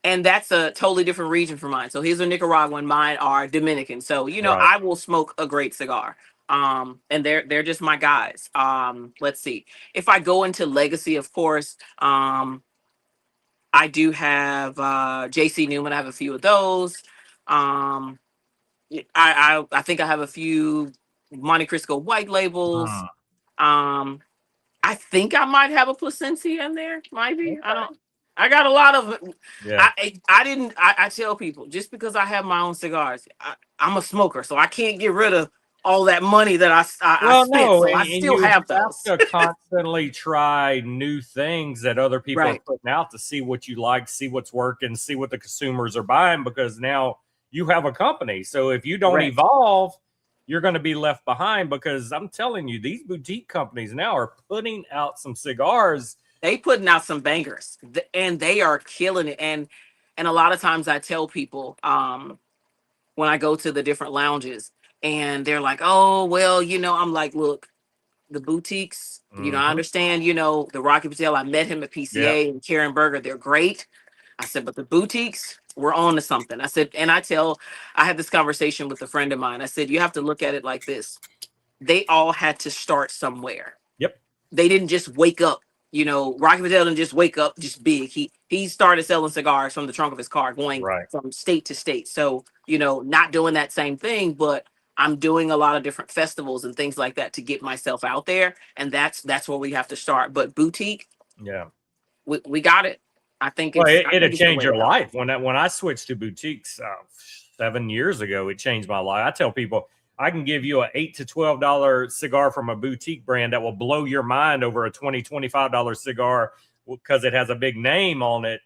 And that's a totally different region for mine. So his are Nicaraguan, mine are Dominican. So right. I will smoke a great cigar. And they're just my guys. Let's see. If I go into legacy, of course, I do have JC Newman. I have a few of those. I think I have a few Monte Cristo white labels. I think I might have a Placencia in there. Maybe. Okay. I don't. I got a lot of. Yeah. I tell people, just because I have my own cigars, I'm a smoker, so I can't get rid of all that money that I spent. No, so I still have those. You have to constantly try new things that other people are putting out to see what you like, see what's working, see what the consumers are buying, because now you have a company. So if you don't evolve, you're going to be left behind, because I'm telling you, these boutique companies now are putting out some cigars. They putting out some bangers, and they are killing it. And a lot of times I tell people when I go to the different lounges, and they're like, oh, well, I'm like, look, the boutiques, I understand, the Rocky Patel, I met him at PCA and Karen Berger. They're great. I said, but the boutiques, we're on to something. I said, and I had this conversation with a friend of mine. I said, you have to look at it like this. They all had to start somewhere. Yep. They didn't just wake up. Rocky Patel didn't just wake up just big. He started selling cigars from the trunk of his car, going from state to state. So, not doing that same thing, but I'm doing a lot of different festivals and things like that to get myself out there. And that's where we have to start. But boutique, we got it. I think it'll change your life. When I switched to boutiques 7 years ago, it changed my life. I tell people, I can give you an $8 to $12 cigar from a boutique brand that will blow your mind over a $20, $25 cigar because it has a big name on it.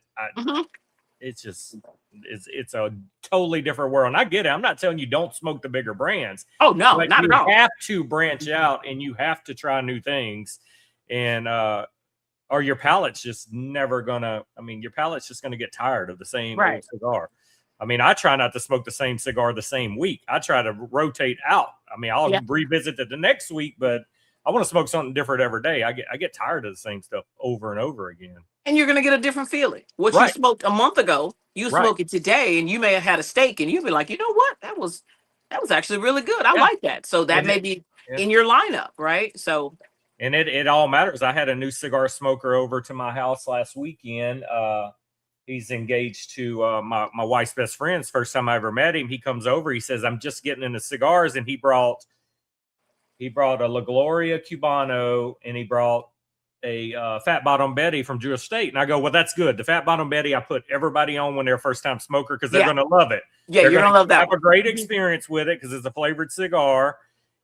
It's just, it's a totally different world. And I get it. I'm not telling you don't smoke the bigger brands. Oh, no, not at all. You have to branch out and you have to try new things. And or your palate's just never gonna. I mean, your palate's just gonna get tired of the same old cigar. I mean, I try not to smoke the same cigar the same week. I try to rotate out. I mean, I'll revisit it the next week, but I want to smoke something different every day. I get tired of the same stuff over and over again. And you're going to get a different feeling. What you smoked a month ago, you smoke it today, and you may have had a steak, and you'll be like, you know what? That was actually really good. I like that. So that may be in your lineup, right? So, and it all matters. I had a new cigar smoker over to my house last weekend. He's engaged to my wife's best friend's. First time I ever met him, he comes over. He says, "I'm just getting into cigars," and he brought a La Gloria Cubano, and he brought a Fat Bottom Betty from Drew Estate. And I go, well, that's good. The Fat Bottom Betty, I put everybody on when they're first time smoker because they're going to love it. Yeah, you're going to love that. Have a great experience with it because it's a flavored cigar.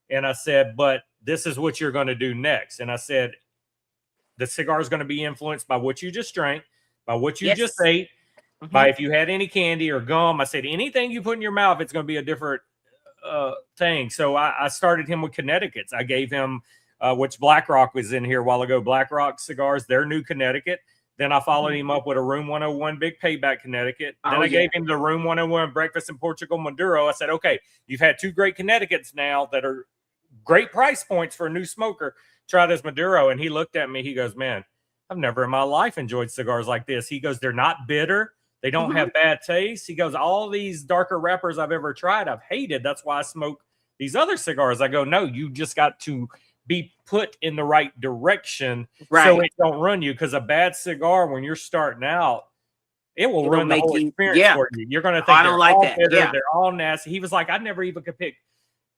And I said, but this is what you're going to do next. And I said, the cigar is going to be influenced by what you just drank, by what you just ate, by if you had any candy or gum. I said, anything you put in your mouth, it's going to be a different thing. So I started him with Connecticut's. I gave him which BlackRock was in here a while ago. BlackRock cigars, their new Connecticut. Then I followed him up with a Room 101 Big Payback Connecticut. Then I gave him the Room 101 Breakfast in Portugal Maduro. I said, okay, you've had 2 great Connecticut's now that are great price points for a new smoker. Try this Maduro. And he looked at me. He goes, man, I've never in my life enjoyed cigars like this. He goes, they're not bitter. They don't have bad taste. He goes, all these darker wrappers I've ever tried, I've hated. That's why I smoke these other cigars. I go, no, you just got to be put in the right direction so it don't run you. Because a bad cigar, when you're starting out, it'll run the whole experience for you. You're going to think I don't like that. Bitter, they're all nasty. He was like, I never even could pick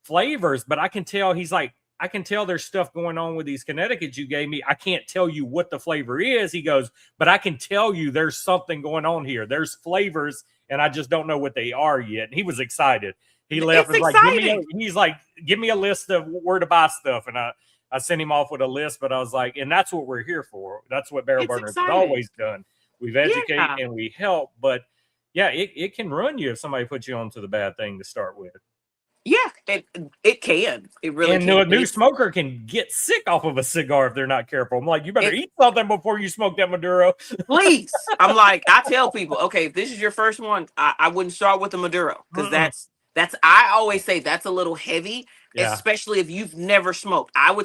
flavors, but I can tell. He's like, I can tell there's stuff going on with these Connecticut's you gave me. I can't tell you what the flavor is. He goes, but I can tell you there's something going on here. There's flavors, and I just don't know what they are yet. And he was excited. He left. He's like, give me a list of where to buy stuff. And I sent him off with a list, but I was like, and that's what we're here for. That's what Barrel Burners has always done. We've educated and we help, but it can run you if somebody puts you onto the bad thing to start with. Yeah, it can. It really can. And a new smoker can get sick off of a cigar if they're not careful. I'm like, you better eat something before you smoke that Maduro. Please. I'm like, I tell people, okay, if this is your first one, I wouldn't start with the Maduro because that's I always say that's a little heavy, especially if you've never smoked. I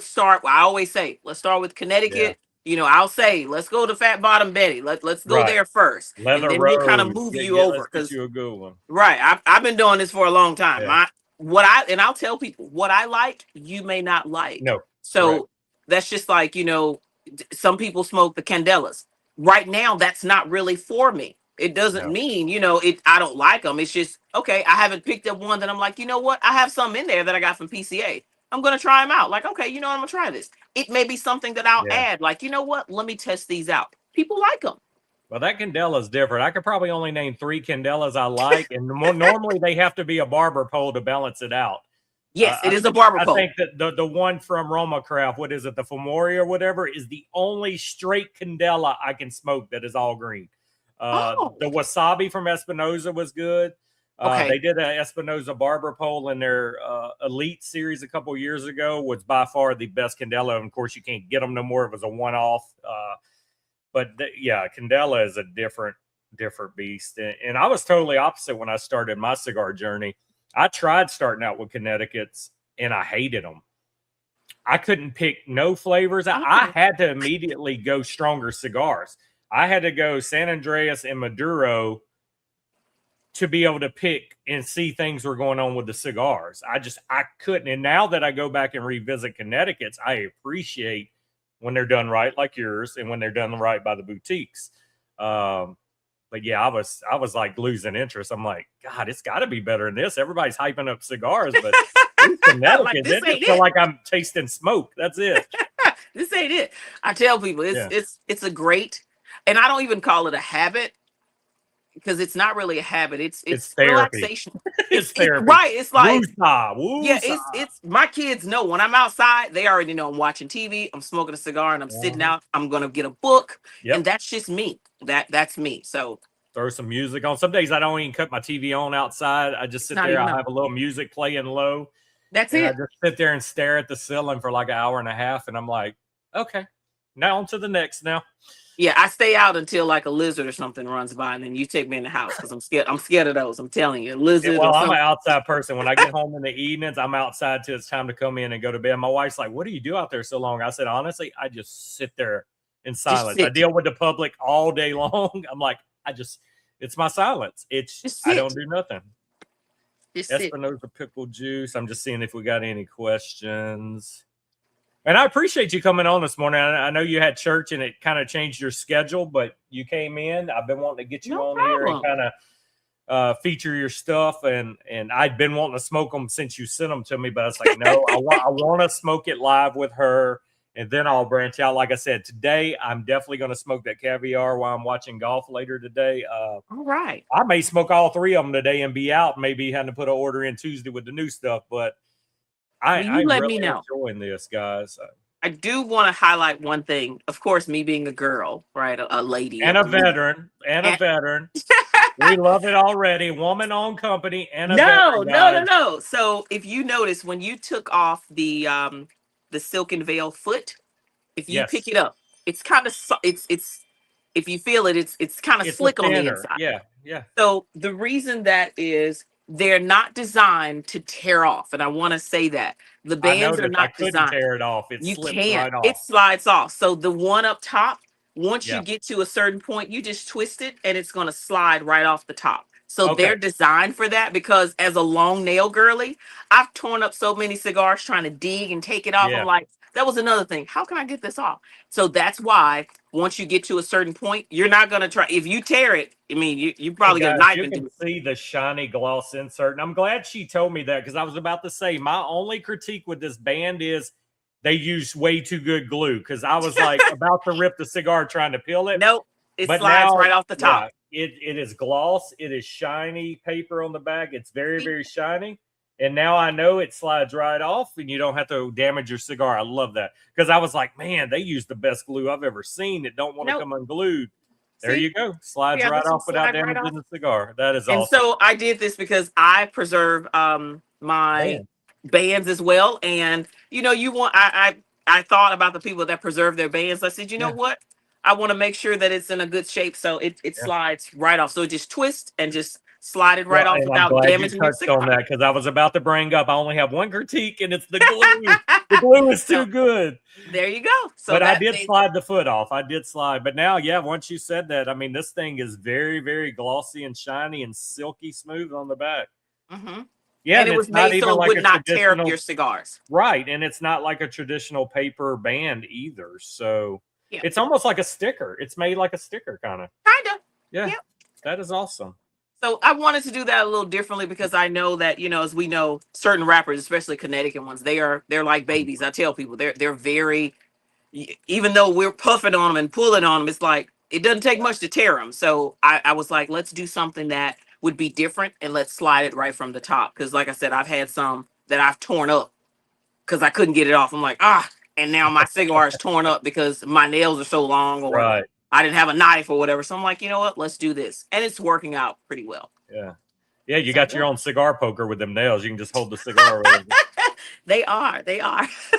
always say, let's start with Connecticut. Yeah. You know, I'll say, let's go to Fat Bottom Betty. Let's go there first. Leather and then Road. We'll kind of move you over. Because you a good one. Right. I've been doing this for a long time. Yeah. I'll tell people what I like, you may not like. No. So that's just like, you know, some people smoke the Candelas. Right now, that's not really for me. It doesn't mean, you know, I don't like them. It's just, okay, I haven't picked up one that I'm like, you know what? I have some in there that I got from PCA. I'm going to try them out. Like, okay, you know, I'm going to try this. It may be something that I'll add. Like, you know what? Let me test these out. People like them. Well, that Candela is different. I could probably only name 3 Candelas I like, and normally they have to be a barber pole to balance it out. Yes, it is a barber pole. I think that the one from Roma Craft, what is it, the Fomori or whatever, is the only straight Candela I can smoke that is all green. The Wasabi from Espinosa was good. They did an Espinosa barber pole in their Elite series a couple years ago. Was by far the best Candela. And of course, you can't get them no more. It was a one-off. But Candela is a different beast. And I was totally opposite when I started my cigar journey. I tried starting out with Connecticut's, and I hated them. I couldn't pick no flavors. I had to immediately go stronger cigars. I had to go San Andreas and Maduro to be able to pick and see things were going on with the cigars. I couldn't. And now that I go back and revisit Connecticut's, I appreciate when they're done right, like yours, and when they're done right by the boutiques. But yeah, I was like losing interest. I'm like, God, it's got to be better than this. Everybody's hyping up cigars, but Connecticut, it just feel like I'm tasting smoke. That's it. This ain't it. I tell people it's a great, and I don't even call it a habit because it's not really a habit. It's relaxation. It's therapy. Right. It's like woosah. It's my kids know when I'm outside, they already know I'm watching TV, I'm smoking a cigar, and I'm sitting out. I'm gonna get a book. And that's just me. That's me. So throw some music on. Some days I don't even cut my TV on outside. I just sit there. I'll have a little music playing low. That's it. I just sit there and stare at the ceiling for like an hour and a half, and I'm like, okay, Now on to the next now. Yeah, I stay out until like a lizard or something runs by, and then you take me in the house because I'm scared. I'm scared of those. I'm telling you, lizard. Well, or I'm something. an outside person. When I get home in the evenings, I'm outside till it's time to come in and go to bed. My wife's like, "What do you do out there so long?" I said, "Honestly, I just sit there in silence. I deal with the public all day long. I'm like, it's my silence. I don't do nothing." Espinosa pickle juice. I'm just seeing if we got any questions. And I appreciate you coming on this morning. I know you had church and it kind of changed your schedule, but you came in. I've been wanting to get you on here and kind of feature your stuff. And I'd been wanting to smoke them since you sent them to me, but I was like, no, I want to smoke it live with her. And then I'll branch out. Like I said, today, I'm definitely going to smoke that caviar while I'm watching golf later today. All right. I may smoke all three of them today and be out, maybe having to put an order in Tuesday with the new stuff, but I'm really enjoying this, guys. I do want to highlight one thing. Of course, me being a girl, right? A lady. And a veteran. We love it already. Woman-owned company and a veteran. No. So if you notice, when you took off the silken veil foot, if you pick it up, it's kind of it's if you feel it, it's kind of slick on the inside. Yeah. So the reason that is, they're not designed to tear off, and I want to say that the bands are not designed. Tear it off. You can't. Right off. It slides off. So the one up top, once you get to a certain point, you just twist it, and it's going to slide right off the top. So they're designed for that, because as a long nail girly, I've torn up so many cigars trying to dig and take it off. I'm like, that was another thing. How can I get this off? So that's why once you get to a certain point, you're not going to try. If you tear it, I mean, you probably get a knife. You can see the shiny gloss insert. And I'm glad she told me that, because I was about to say my only critique with this band is they use way too good glue, because I was like about to rip the cigar trying to peel it. Nope. It slides right off the top. It is gloss. It is shiny paper on the back. It's very, very shiny. And now I know it slides right off and you don't have to damage your cigar. I love that, because I was like, man, they use the best glue I've ever seen. It don't want to come unglued. There you go. Slides right off without damaging the cigar. That is awesome. And so I did this because I preserve my bands as well. And, I thought about the people that preserve their bands. I said, you know what? I want to make sure that it's in a good shape. So it slides right off. So it just twists and just slide it right off without damaging your cigar. On that, because I was about to bring up, I only have one critique, and it's the glue. The glue is too good. There you go. So but I did slide the foot off. I did slide. But now, once you said that, I mean, this thing is very, very glossy and shiny and silky smooth on the back. Mm-hmm. Yeah, and it was made so it would not tear up your cigars. Right, and it's not like a traditional paper band either. So it's almost like a sticker. It's made like a sticker, kind of. Yeah, that is awesome. So I wanted to do that a little differently, because I know that, as we know, certain rappers, especially Connecticut ones, they're like babies. I tell people they're very, even though we're puffing on them and pulling on them, it's like it doesn't take much to tear them. So I was like, let's do something that would be different, and let's slide it right from the top. Because like I said, I've had some that I've torn up because I couldn't get it off. I'm like, and now my cigar is torn up because my nails are so long, or I didn't have a knife or whatever. So I'm like, you know what? Let's do this. And it's working out pretty well. Yeah. Yeah, you got your own cigar poker with them nails. You can just hold the cigar with them. They are.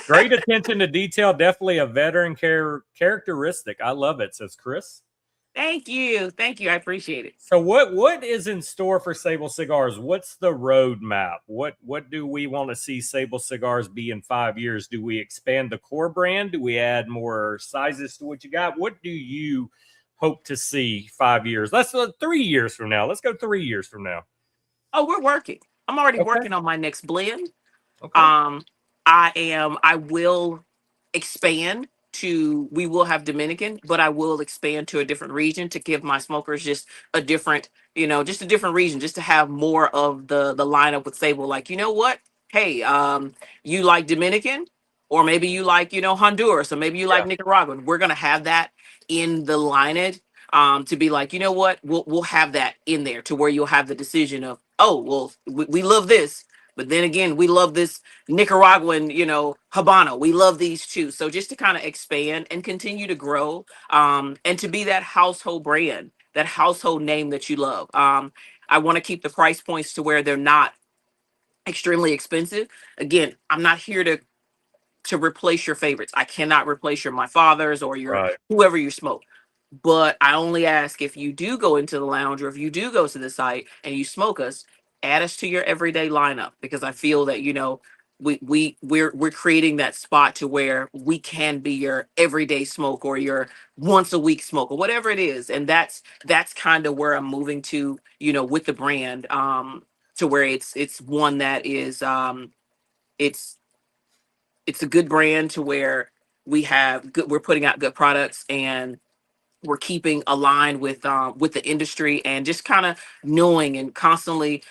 Great attention to detail. Definitely a veteran characteristic. I love it, says Chris. Thank you. I appreciate it. So what is in store for Sable Cigars? What's the roadmap? What do we want to see Sable Cigars be in 5 years? Do we expand the core brand? Do we add more sizes to what you got? What do you hope to see 5 years? Let's 3 years from now. Let's go 3 years from now. Oh, we're working. I'm already working on my next blend. Okay. I will expand we will have Dominican, but I will expand to a different region to give my smokers just a different region, just to have more of the lineup with Sable. Like, you know what? Hey, you like Dominican, or maybe you like, Honduras, or maybe you like Nicaraguan. We're going to have that in the lineage, to be like, you know what? We'll have that in there to where you'll have the decision of, oh, well, we love this. But then again, we love this Nicaraguan, Habano. We love these too. So just to kind of expand and continue to grow, and to be that household brand, that household name that you love. I want to keep the price points to where they're not extremely expensive. Again, I'm not here to to replace your favorites. I cannot replace my father's or your Right. whoever you smoke. But I only ask if you do go into the lounge or if you do go to the site and you smoke us, add us to your everyday lineup, because I feel that, we're creating that spot to where we can be your everyday smoke or your once a week smoke or whatever it is. And that's kind of where I'm moving to, with the brand, to where it's one that is, it's it's a good brand to where we're putting out good products, and we're keeping aligned with the industry, and just kind of knowing and constantly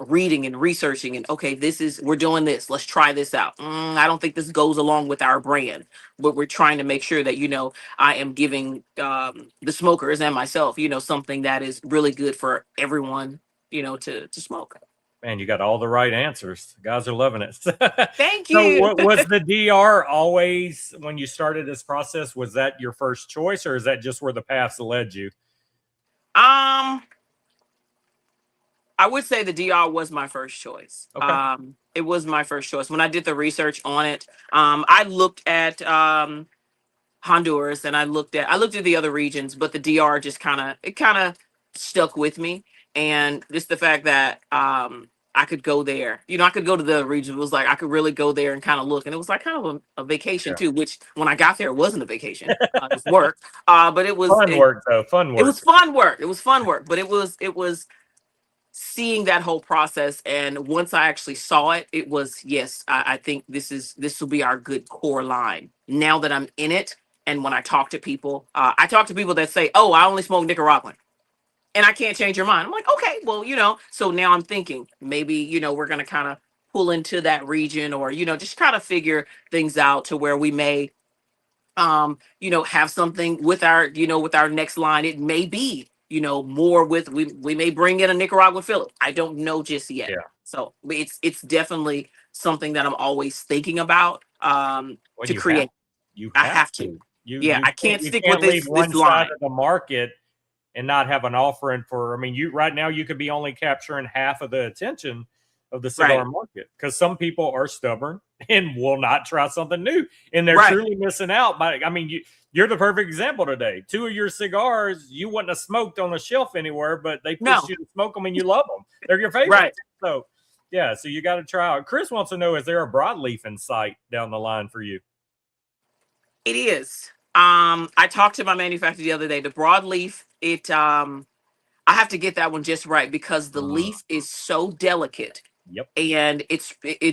reading and researching, and okay, we're doing this, let's try this out. I don't think this goes along with our brand, but we're trying to make sure that I am giving the smokers and myself something that is really good for everyone to smoke. Man, you got all the right answers. The guys are loving it. Thank So you. what was the DR always, when you started this process, was that your first choice, or is that just where the paths led you? I would say the DR was my first choice. Okay. It was my first choice. When I did the research on it, I looked at Honduras, and I looked at the other regions, but the DR just kind of stuck with me. And just the fact that I could go there, I could go to the region. It was like I could really go there and kind of look, and it was like kind of a vacation Yeah. too. Which when I got there, it wasn't a vacation; it was work. But it was Fun work, though. Fun work. It was fun work. It was fun work, but it was seeing that whole process. And once I actually saw it, it was, yes, I think this will be our good core line. Now that I'm in it, and when I talk to people, I talk to people that say, oh, I only smoke Nicaraguan, and I can't change your mind. I'm like, okay, well, so now I'm thinking maybe, we're going to kind of pull into that region, or, just kind of figure things out to where we may, have something with our next line. It may be, more with, we may bring in a Nicaraguan filler. I don't know just yet. Yeah. So it's definitely something that I'm always thinking about, Well, to create. I have to. I can't stick with leave one this line. side of the market and not have an offering for, right now you could be only capturing half of the attention of the cigar market, because some people are stubborn and will not try something new, and they're truly missing out. You're the perfect example today. 2 of your cigars you wouldn't have smoked on the shelf anywhere, but they pushed you to smoke them, and you love them. They're your favorite. So yeah, so you got to try out. Chris wants to know, is there a broadleaf in sight down the line for you? It is. I talked to my manufacturer the other day. The broadleaf, I have to get that one just right, because the leaf is so delicate. Yep. And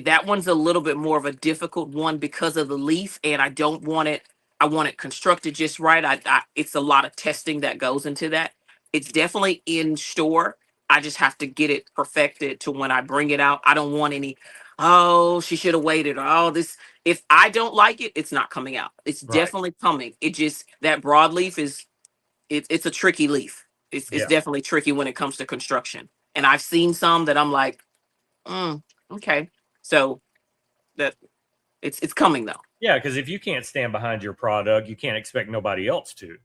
that one's a little bit more of a difficult one because of the leaf, and I don't want it. I want it constructed just right. It's a lot of testing that goes into that. It's definitely in store. I just have to get it perfected to when I bring it out. I don't want any, oh, she should have waited, or oh, this. If I don't like it, it's not coming out. It's definitely coming. It just, that broadleaf is, it's a tricky leaf. It's definitely tricky when it comes to construction. And I've seen some that I'm like, okay. So that it's coming though. Yeah, because if you can't stand behind your product, you can't expect nobody else to.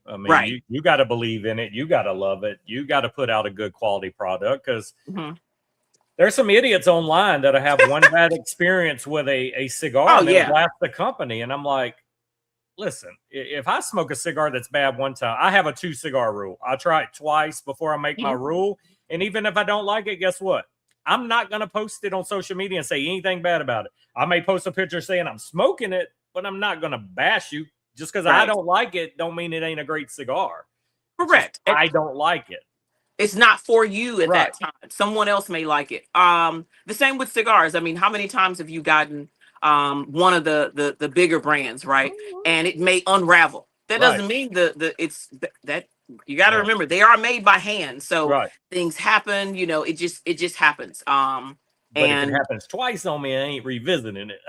You got to believe in it. You got to love it. You got to put out a good quality product, because there's some idiots online that have one bad experience with a cigar and then blast the company. And I'm like, listen, if I smoke a cigar that's bad one time, I have a 2 cigar rule. I try it twice before I make my rule. And even if I don't like it, guess what? I'm not going to post it on social media and say anything bad about it. I may post a picture saying I'm smoking it, but I'm not going to bash you. Just because I don't like it don't mean it ain't a great cigar. Correct. I don't like it. It's not for you at that time. Someone else may like it. The same with cigars. I mean, how many times have you gotten one of the bigger brands, right? And it may unravel. That doesn't mean that you got to remember, they are made by hand. So things happen, it just happens. But if it happens twice on me, I ain't revisiting it.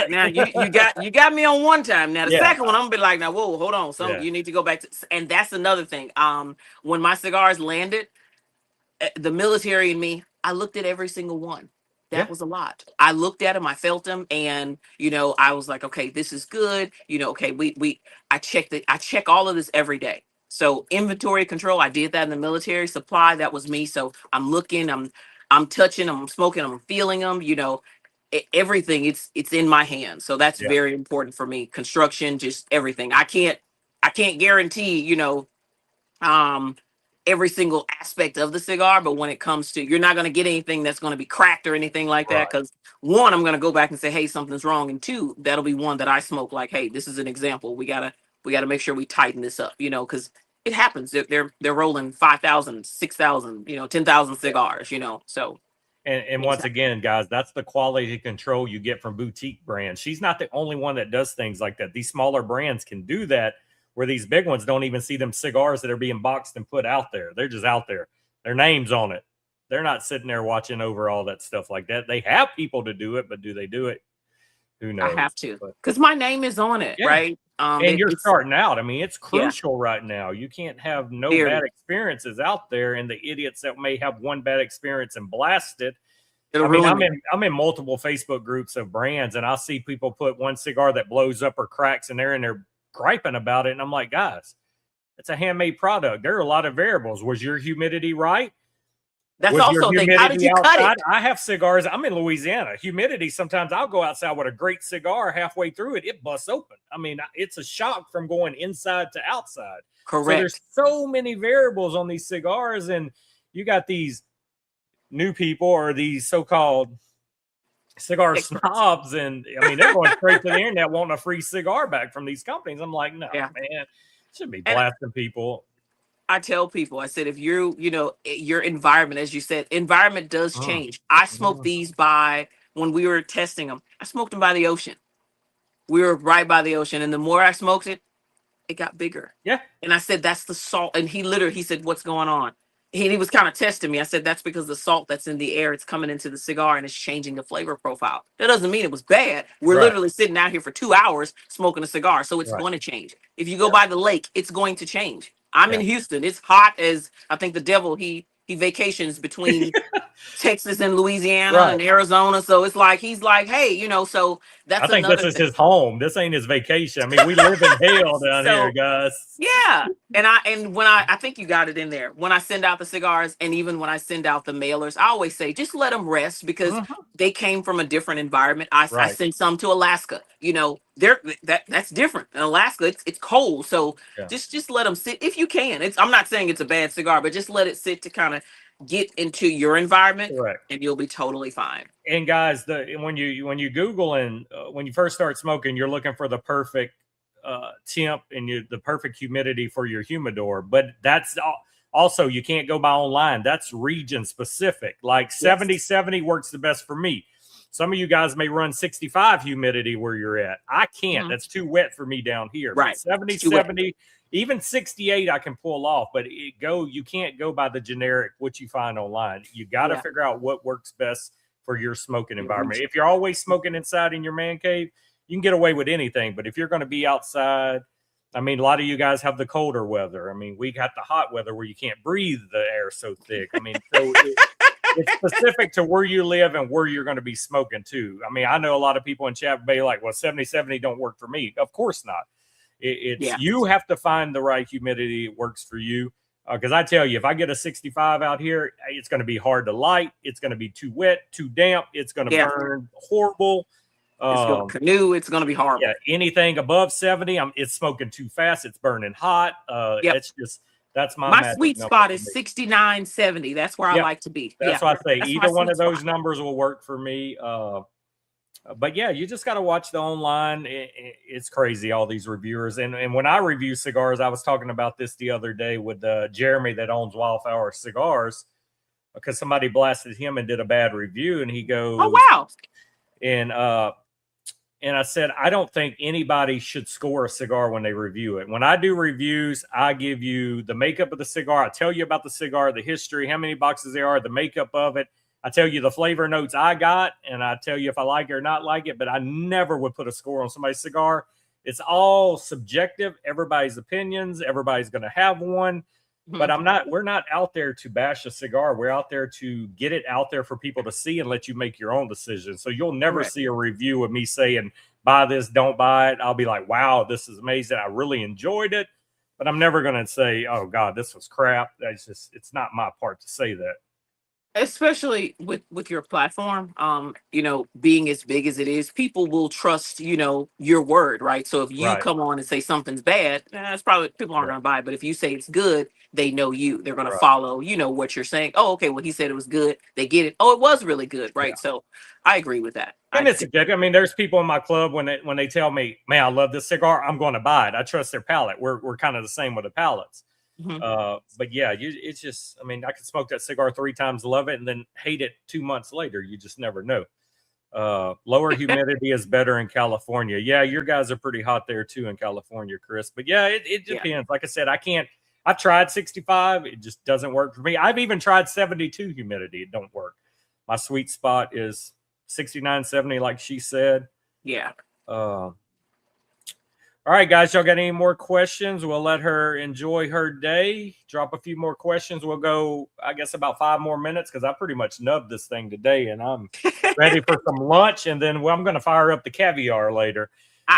Now you got me on one time. Now the second one, I'm gonna be like, now whoa, hold on, you need to go back to. And that's another thing. When my cigars landed, the military and me, I looked at every single one. That was a lot. I looked at them, I felt them, and I was like, okay, this is good. Okay, I check all of this every day. So inventory control, I did that in the military. Supply, that was me. So I'm looking, I'm touching, I'm smoking, I'm feeling them. everything, it's in my hands. So that's Yeah. very important for me. Construction, just everything. I can't guarantee, um every single aspect of the cigar, but when it comes to, you're not going to get anything that's going to be cracked or anything like that, Right. because one, I'm going to go back and say, hey, something's wrong, and two, that'll be one that I smoke like, hey, this is an example, we gotta make sure we tighten this up, because it happens. They're rolling 5,000, 6,000, 10,000 cigars, so And once exactly. again, guys, that's the quality control you get from boutique brands. She's not the only one that does things like that. These smaller brands can do that, where these big ones don't even see them cigars that are being boxed and put out there. They're just out there. Their name's on it. They're not sitting there watching over all that stuff like that. They have people to do it, but do they do it? Who I knows? have to, But because my name is on it, yeah. right? And you're It's starting out. I mean, it's yeah, crucial right now. You can't have no bad very. experiences out there, and the idiots that may have one bad experience and blast it. It'll I mean, ruin it. I'm in multiple Facebook groups of brands, and I'll see people put one cigar that blows up or cracks, and they're griping about it. And I'm like, guys, it's a handmade product. There are a lot of variables. Was your humidity right? That's Was your also a thing. How did humidity you cut outside? it? I have cigars. I'm in Louisiana. Humidity, sometimes I'll go outside with a great cigar. Halfway through it, it busts open. I mean, it's a shock from going inside to outside. So there's Correct. so many variables on these cigars, and you got these new people or these so-called cigar Experts. snobs, and I mean, they're going straight to the internet wanting a free cigar back from these companies. I'm like, no, Yeah. man, should be And blasting people. I tell people, I said, if your environment, as you said, environment does Mm, change. I smoked mm. these when we were testing them, I smoked them by the ocean. We were right by the ocean. And the more I smoked it, it got bigger. Yeah, And I said, that's the salt. And he said, what's going on? He was kind of testing me. I said, that's because the salt that's in the air, it's coming into the cigar and it's changing the flavor profile. That doesn't mean it was bad. We're right, literally sitting out here for 2 hours smoking a cigar. So it's right. going to change. If you go Yeah, by the lake, it's going to change. I'm in yeah. Houston. It's hot as I think the devil. He vacations between Texas and Louisiana Right. and Arizona. So it's like he's like, hey, so I that's think this another is thing. his home. This ain't his vacation. I mean, we live in hell down here, So guys. yeah. And when I think you got it in there. When I send out the cigars, and even when I send out the mailers, I always say just let them rest, because Mhm. they came from a different environment. I Right. sent some to Alaska. That's different. In Alaska, it's cold. So Yeah. just let them sit if you can. I'm not saying it's a bad cigar, but just let it sit to kind of get into your environment, Correct. and you'll be totally fine. And guys, when you Google and when you first start smoking, you're looking for the perfect temp and the perfect humidity for your humidor. But that's also, you can't go by online. That's region specific. Like Yes. 70 works the best for me. Some of you guys may run 65 humidity where you're at. I can't. Mhm. That's too wet for me down here. But Right. 70, It's too wet. 70, even 68 I can pull off, but you can't go by the generic what you find online. You got to Yeah. figure out what works best for your smoking Your environment. region. If you're always smoking inside in your man cave, you can get away with anything. But if you're going to be outside, I mean, a lot of you guys have the colder weather. I mean, we got the hot weather where you can't breathe the air so thick. I mean, so it's specific to where you live and where you're going to be smoking too. I mean, I know a lot of people in Chaffee Bay like, well, 70 don't work for me. Of course not. It's Yeah. you have to find the right humidity that works for you. Because I tell you, if I get a 65 out here, it's going to be hard to light. It's going to be too wet, too damp. It's going to Yeah. burn horrible. It's going to canoe. It's going to be horrible. Yeah, anything above 70, it's smoking too fast. It's burning hot. Yep. It's just, that's my My magic sweet number spot for is me. 69, 70. That's where I Yep. like to be. That's Yeah. why I say That's my either one of sweet those spot. numbers will work for me. But yeah, you just got to watch the online. It's crazy, all these reviewers. And when I review cigars, I was talking about this the other day with Jeremy that owns Wildflower Cigars, because somebody blasted him and did a bad review, and he goes, Oh, wow. and I said, I don't think anybody should score a cigar when they review it. When I do reviews, I give you the makeup of the cigar. I tell you about the cigar, the history, how many boxes there are, the makeup of it. I tell you the flavor notes I got, and I tell you if I like it or not like it, but I never would put a score on somebody's cigar. It's all subjective, everybody's opinions. Everybody's going to have one. But we're not out there to bash a cigar. We're out there to get it out there for people to see and let you make your own decision. So you'll never see a review of me saying, buy this, don't buy it. I'll be like, wow, this is amazing. I really enjoyed it. But I'm never going to say, oh God, this was crap. It's not my part to say that. especially with your platform, being as big as it is, people will trust, your word, right? So if you Right. come on and say something's bad, it's probably people aren't Right. going to buy it. But if you say it's good, they know you. They're going to Right. follow, what you're saying. Oh, okay, well, he said it was good. They get it. Oh, it was really good, Yeah. right? So I agree with that. And it's subjective. I mean, there's people in my club when they tell me, "Man, I love this cigar," I'm going to buy it. I trust their palate. We're kind of the same with the palates. Mhm. But yeah, it's just. I mean, I could smoke that cigar 3 times, love it, and then hate it 2 months later. You just never know. Lower humidity is better in California. Yeah, your guys are pretty hot there too in California, Chris. But yeah, it Yeah. depends. Like I said, I can't. I've tried 65. It just doesn't work for me. I've even tried 72 humidity. It don't work. My sweet spot is 69, 70, like she said. Yeah. All right, guys, y'all got any more questions? We'll let her enjoy her day. Drop a few more questions. We'll go, I guess, about 5 more minutes because I pretty much nubbed this thing today, and I'm ready for some lunch. And then I'm going to fire up the caviar later.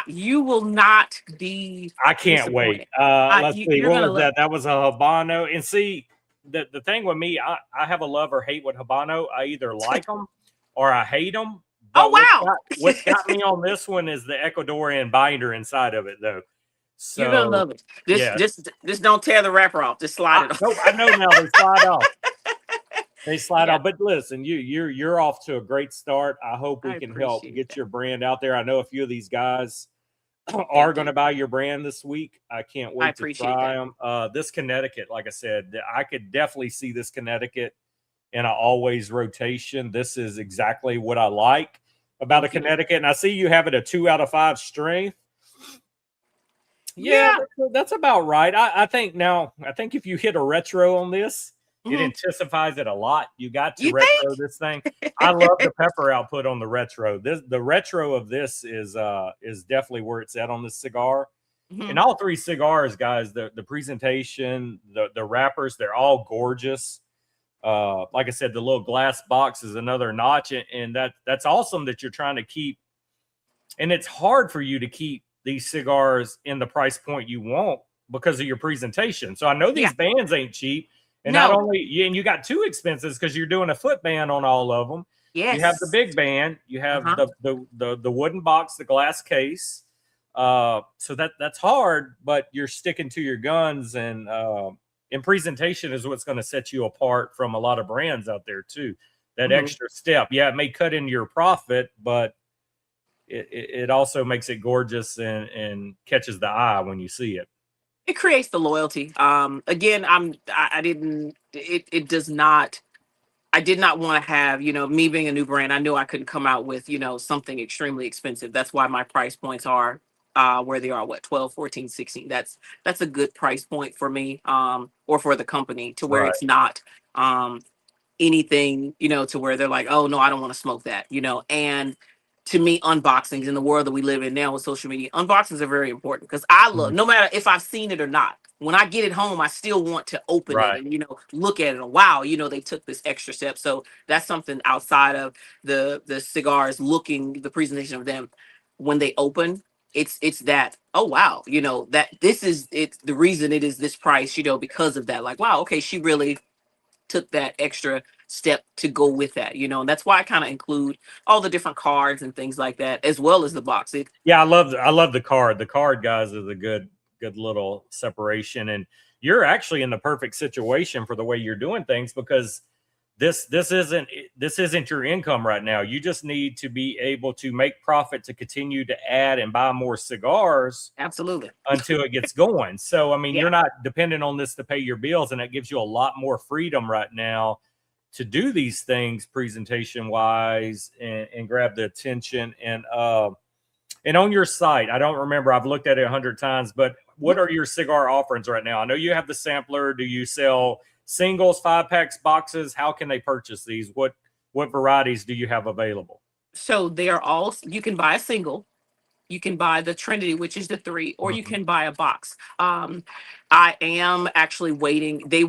You will not be. I can't wait. Let's see. You're What gonna was that? That was a Habano. And see, the thing with me, I have a love or hate with Habano. I either like them or I hate them. Oh, wow. What's got me on this one is the Ecuadorian binder inside of it, though. So, you're gonna love it. yeah. Just don't tear the wrapper off. Just slide it off. Nope, I know now they slide off. They slide Yeah. off. But listen, you're off to a great start. I hope we can help appreciate get that. your brand out there. I know a few of these guys are going to buy your brand this week. I can't wait to appreciate try that. them. This Connecticut, like I said, I could definitely see this Connecticut in an always rotation. This is exactly what I like about a Connecticut. And I see you have it a 2 out of 5 strength. Yeah. That's about right. I think if you hit a retro on this, it intensifies it a lot. You got to retro this thing. I love the pepper output on the retro. The retro of this is definitely where it's at on this cigar. And all 3 cigars, guys, the presentation, the wrappers, they're all gorgeous. Like I said, the little glass box is another notch, and that's awesome that you're trying to keep. And it's hard for you to keep these cigars in the price point you want because of your presentation. So I know these bands ain't cheap. And not only, and you got 2 expenses because you're doing a foot band on all of them. Yes. You have the big band, you have the wooden box, the glass case. So that's hard, but you're sticking to your guns, and presentation is what's going to set you apart from a lot of brands out there too. That extra step. Yeah, it may cut into your profit, but it also makes it gorgeous and catches the eye when you see it. It creates the loyalty. Again, I did not want to have, me being a new brand. I knew I couldn't come out with, something extremely expensive. That's why my price points are where they are, 12, 14, 16. That's a good price point for me, or for the company, to where it's not anything, to where they're like, oh no, I don't want to smoke that, and to me, unboxings in the world that we live in now with social media, unboxings are very important because I love, no matter if I've seen it or not, when I get it home, I still want to open it and, look at it. And wow, they took this extra step. So that's something outside of the cigars, the presentation of them when they open. It's that, oh wow, that it's the reason it is this price, because of that. Like, wow, okay, she really took that extra step to go with that, and that's why I kind of include all the different cards and things like that, as well as the box. I love the card. The card, guys, is a good little separation, and you're actually in the perfect situation for the way you're doing things, because this isn't your income right now. You just need to be able to make profit to continue to add and buy more cigars. Absolutely. Until it gets going. So, I mean, you're not dependent on this to pay your bills, and it gives you a lot more freedom right now to do these things presentation wise and grab the attention. And on your site, I don't remember, I've looked at it 100 times, but what are your cigar offerings right now? I know you have the sampler. Do you sell singles, 5-packs, boxes? How can they purchase these? What varieties do you have available? So they are all, you can buy a single, you can buy the Trinity, which is the 3, or you can buy a box. I am actually waiting. I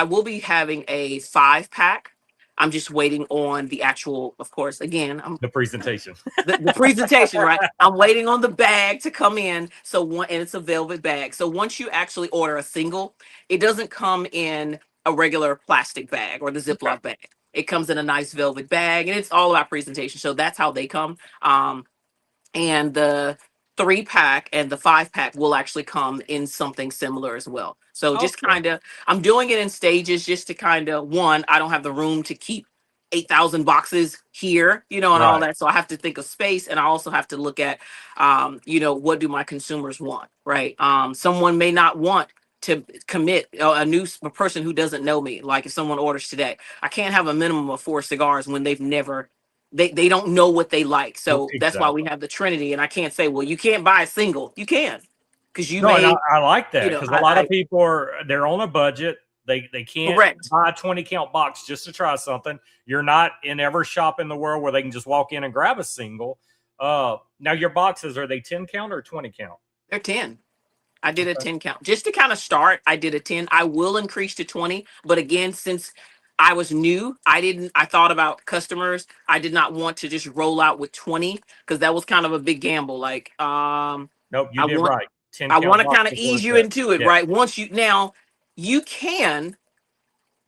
will be having a 5-pack. I'm just waiting on the actual, of course, again, the presentation. the presentation, right? I'm waiting on the bag to come in. And it's a velvet bag. So once you actually order a single, it doesn't come in a regular plastic bag or the Ziploc bag. It comes in a nice velvet bag, and it's all about presentation. So that's how they come. And the 3-pack and the 5-pack will actually come in something similar as well. So just Okay. kind of, I'm doing it in stages just to kind of, one, I don't have the room to keep 8,000 boxes here, and all Right. that. So I have to think of space, and I also have to look at, what do my consumers want, right? Someone may not want to commit, a person who doesn't know me. Like if someone orders today, I can't have a minimum of 4 cigars when they've never they don't know what they like. So that's why we Exactly. have the Trinity. And I can't say, well, you can't buy a single. You can, because you No, and may, I like that because a lot of I people they're on a budget. They can't correct. buy a 20 count box just to try something. You're not in every shop in the world where they can just walk in and grab a single. Now your boxes, are they 10 count or 20 count? They're 10. I did a Okay. 10 count just to kind of start. I did a 10. I will increase to 20. But again, since I was new, I thought about customers. I did not want to just roll out with 20 because that was kind of a big gamble. Like, Nope, you I did want, right. 10 I want count to kind of boxes ease worth you that. into it, Yeah. right? Now you can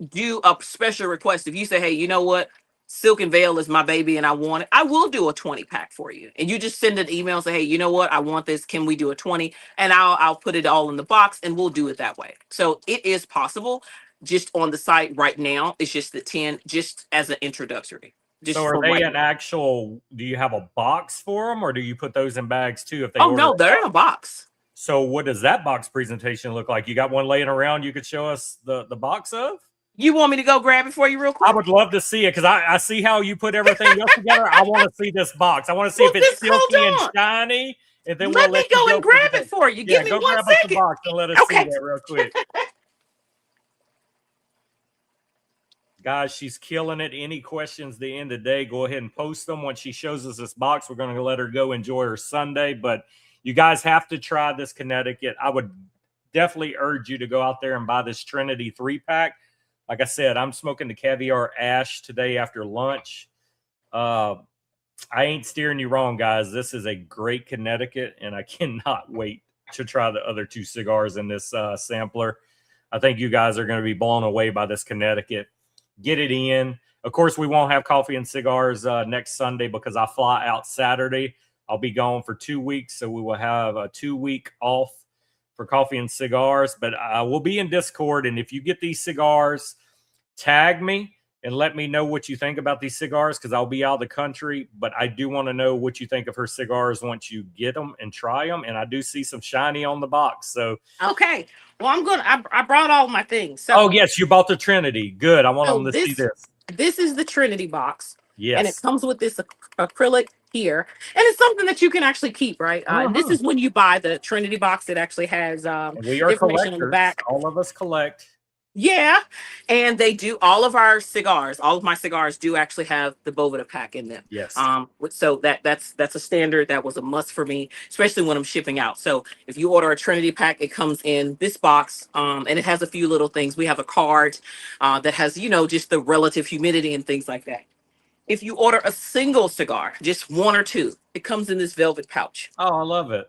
do a special request. If you say, hey, you know what? Silk and Veil is my baby and I want it, I will do a 20-pack for you. And you just send an email and say, hey, you know what? I want this. Can we do a 20? And I'll put it all in the box and we'll do it that way. So it is possible. Just on the site right now, it's just the 10, just as an introductory. So Just are for they right an now. actual, do you have a box for them or do you put those in bags too if they Oh order no, a they're box? in a box. So what does that box presentation look like? You got one laying around you could show us the box of? You want me to go grab it for you real I quick? would love to see it because I see how you put everything else together. I want to see this box. I want to see Well, if it's just silky and hold on. shiny, and then we'll Let me let you go go and for the grab day. it for you. Yeah, Give me go 1 grab us the second. box and let us see Okay. that real quick. Guys, she's killing it. Any questions at the end of the day, go ahead and post them. Once she shows us this box, we're going to let her go enjoy her Sunday. But you guys have to try this Connecticut. I would definitely urge you to go out there and buy this Trinity 3-pack. Like I said, I'm smoking the Caviar Ash today after lunch. I ain't steering you wrong, guys. This is a great Connecticut, and I cannot wait to try the other 2 cigars in this sampler. I think you guys are going to be blown away by this Connecticut. Get it in. Of course, we won't have coffee and cigars next Sunday because I fly out Saturday. I'll be gone for 2 weeks, so we will have a 2-week off for coffee and cigars. But I will be in Discord, and if you get these cigars, tag me and let me know what you think about these cigars because I'll be out of the country. But I do want to know what you think of her cigars once you get them and try them. And I do see some shiny on the box. So Okay. Well, I brought all my things. So, oh, yes, you bought the Trinity. Good. I want so them to see this. this is the Trinity box. And it Yes. comes with this acrylic here. And it's something that you can actually keep, right? This is when you buy the Trinity box. It actually has We are information on the collectors. back. All of us collect. Yeah. And they do all of our cigars. All of my cigars do actually have the Boveda pack in them. Yes. So that's a standard. That was a must for me, especially when I'm shipping out. So if you order a Trinity pack, it comes in this box, and it has a few little things. We have a card that has, just the relative humidity and things like that. If you order a single cigar, just 1 or 2, it comes in this velvet pouch. Oh, I love it.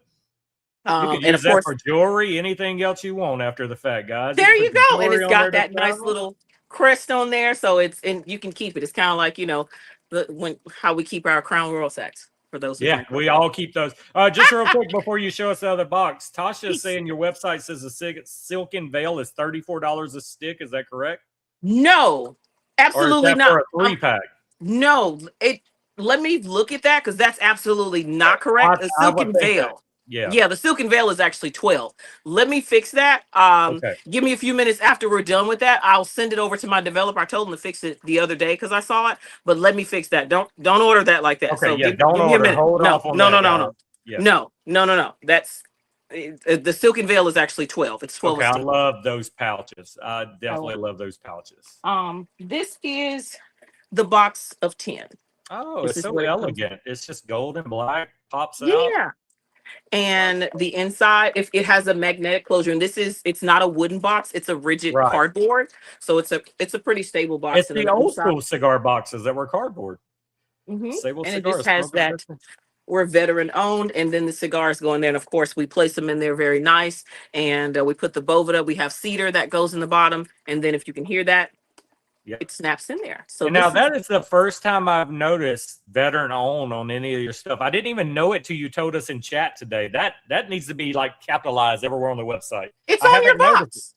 You can And use of that course, for jewelry, anything else you want after the fact, guys. there can you put your go. And jewelry it's on there got to that nice travel. little crest on there. So and you can keep it. It's kind of like, how we keep our Crown Royal sacks for those who Yeah, don't we know. all keep those. Just real quick before you show us the other box, Tasha is saying your website says the Silken Veil is $34 a stick. Is that correct? No, Or is absolutely that not. for a 3-pack? No, let me look at that because that's absolutely not correct. A I would Silken think that. Veil. Yeah. Yeah, the Silken Veil is actually 12. Let me fix that. Okay. Give me a few minutes after we're done with that. I'll send it over to my developer. I told him to fix it the other day because I saw it, but let me fix that. Don't order that like that. Okay. So Yeah. give Don't me a order. minute. Hold No, off on no, that, no, no, guys. no. Yeah. No. That's the Silken Veil is actually 12. It's 12. Okay. A I stick. love those pouches. I definitely love those pouches. This is the box of 10. Oh, This it's is so what it comes. elegant. It's just gold and black, pops out. Yeah. And the inside, if it has a magnetic closure, and it's not a wooden box, it's a rigid Right. cardboard. So it's a pretty stable box. It's And on the the old inside, school cigar boxes that were cardboard. Sable and it just Cigars. has that we're veteran owned, and then the cigars go in there. And of course, we place them in there very nice. And we put the Boveda. We have cedar that goes in the bottom. And then if you can hear that, Yeah. it snaps in there. So And now that is the first time I've noticed veteran owned on any of your stuff. I didn't even know it till you told us in chat today. That needs to be like capitalized everywhere on the website. it's I on your haven't noticed box.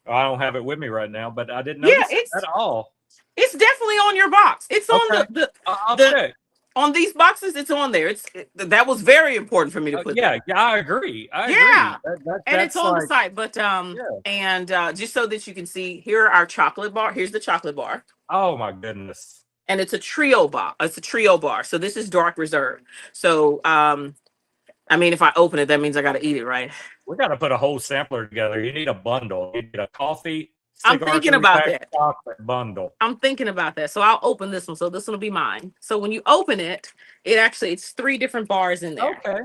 it. I don't have it with me right now, but I didn't Yeah, notice it at all. it's definitely on your box. It's on Okay. I'll the check. on these boxes. It's on there. That was very important for me to put. Yeah, I agree. I Yeah, agree. and it's That's on the like, site. But yeah. and just so that you can see, here are our chocolate bar. Here's the chocolate bar. Oh my goodness. And it's a trio bar. It's a trio bar. So this is dark reserve. So I mean, if I open it, that means I got to eat it, right? We got to put a whole sampler together. You need a bundle. You need a coffee, I'm cigar, thinking about pack, that. chocolate bundle. I'm thinking about that. So I'll open this one. So this one will be mine. So when you open it, it's 3 different bars in there. Okay.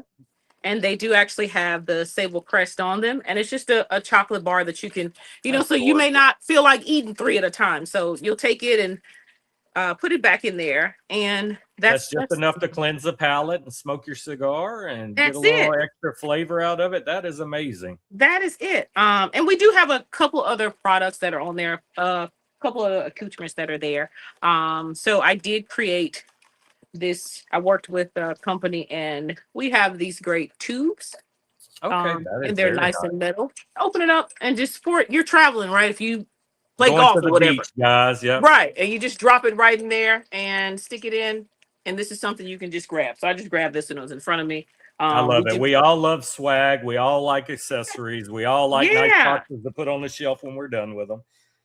And they do actually have the Sable crest on them. And it's just a chocolate bar that you can, That's so you may gorgeous. not feel like eating 3 at a time. So you'll take it and put it back in there. And That's just enough to cleanse the palate and smoke your cigar and get a that's little it. extra flavor out of it. That is amazing. That is it. And we do have a couple other products that are on there, a couple of accoutrements that are there. So I did create this. I worked with a company, and we have these great tubes. Okay, And they're nice and metal. Open it up and just pour it. You're traveling, right? If you play Going golf to or the whatever, beach, guys. Yeah. right? And you just drop it right in there and stick it in. And this is something you can just grab. So I just grabbed this and it was in front of me. I love it. We all love swag. We all like accessories. We all like nice boxes to put on the shelf when we're done with them.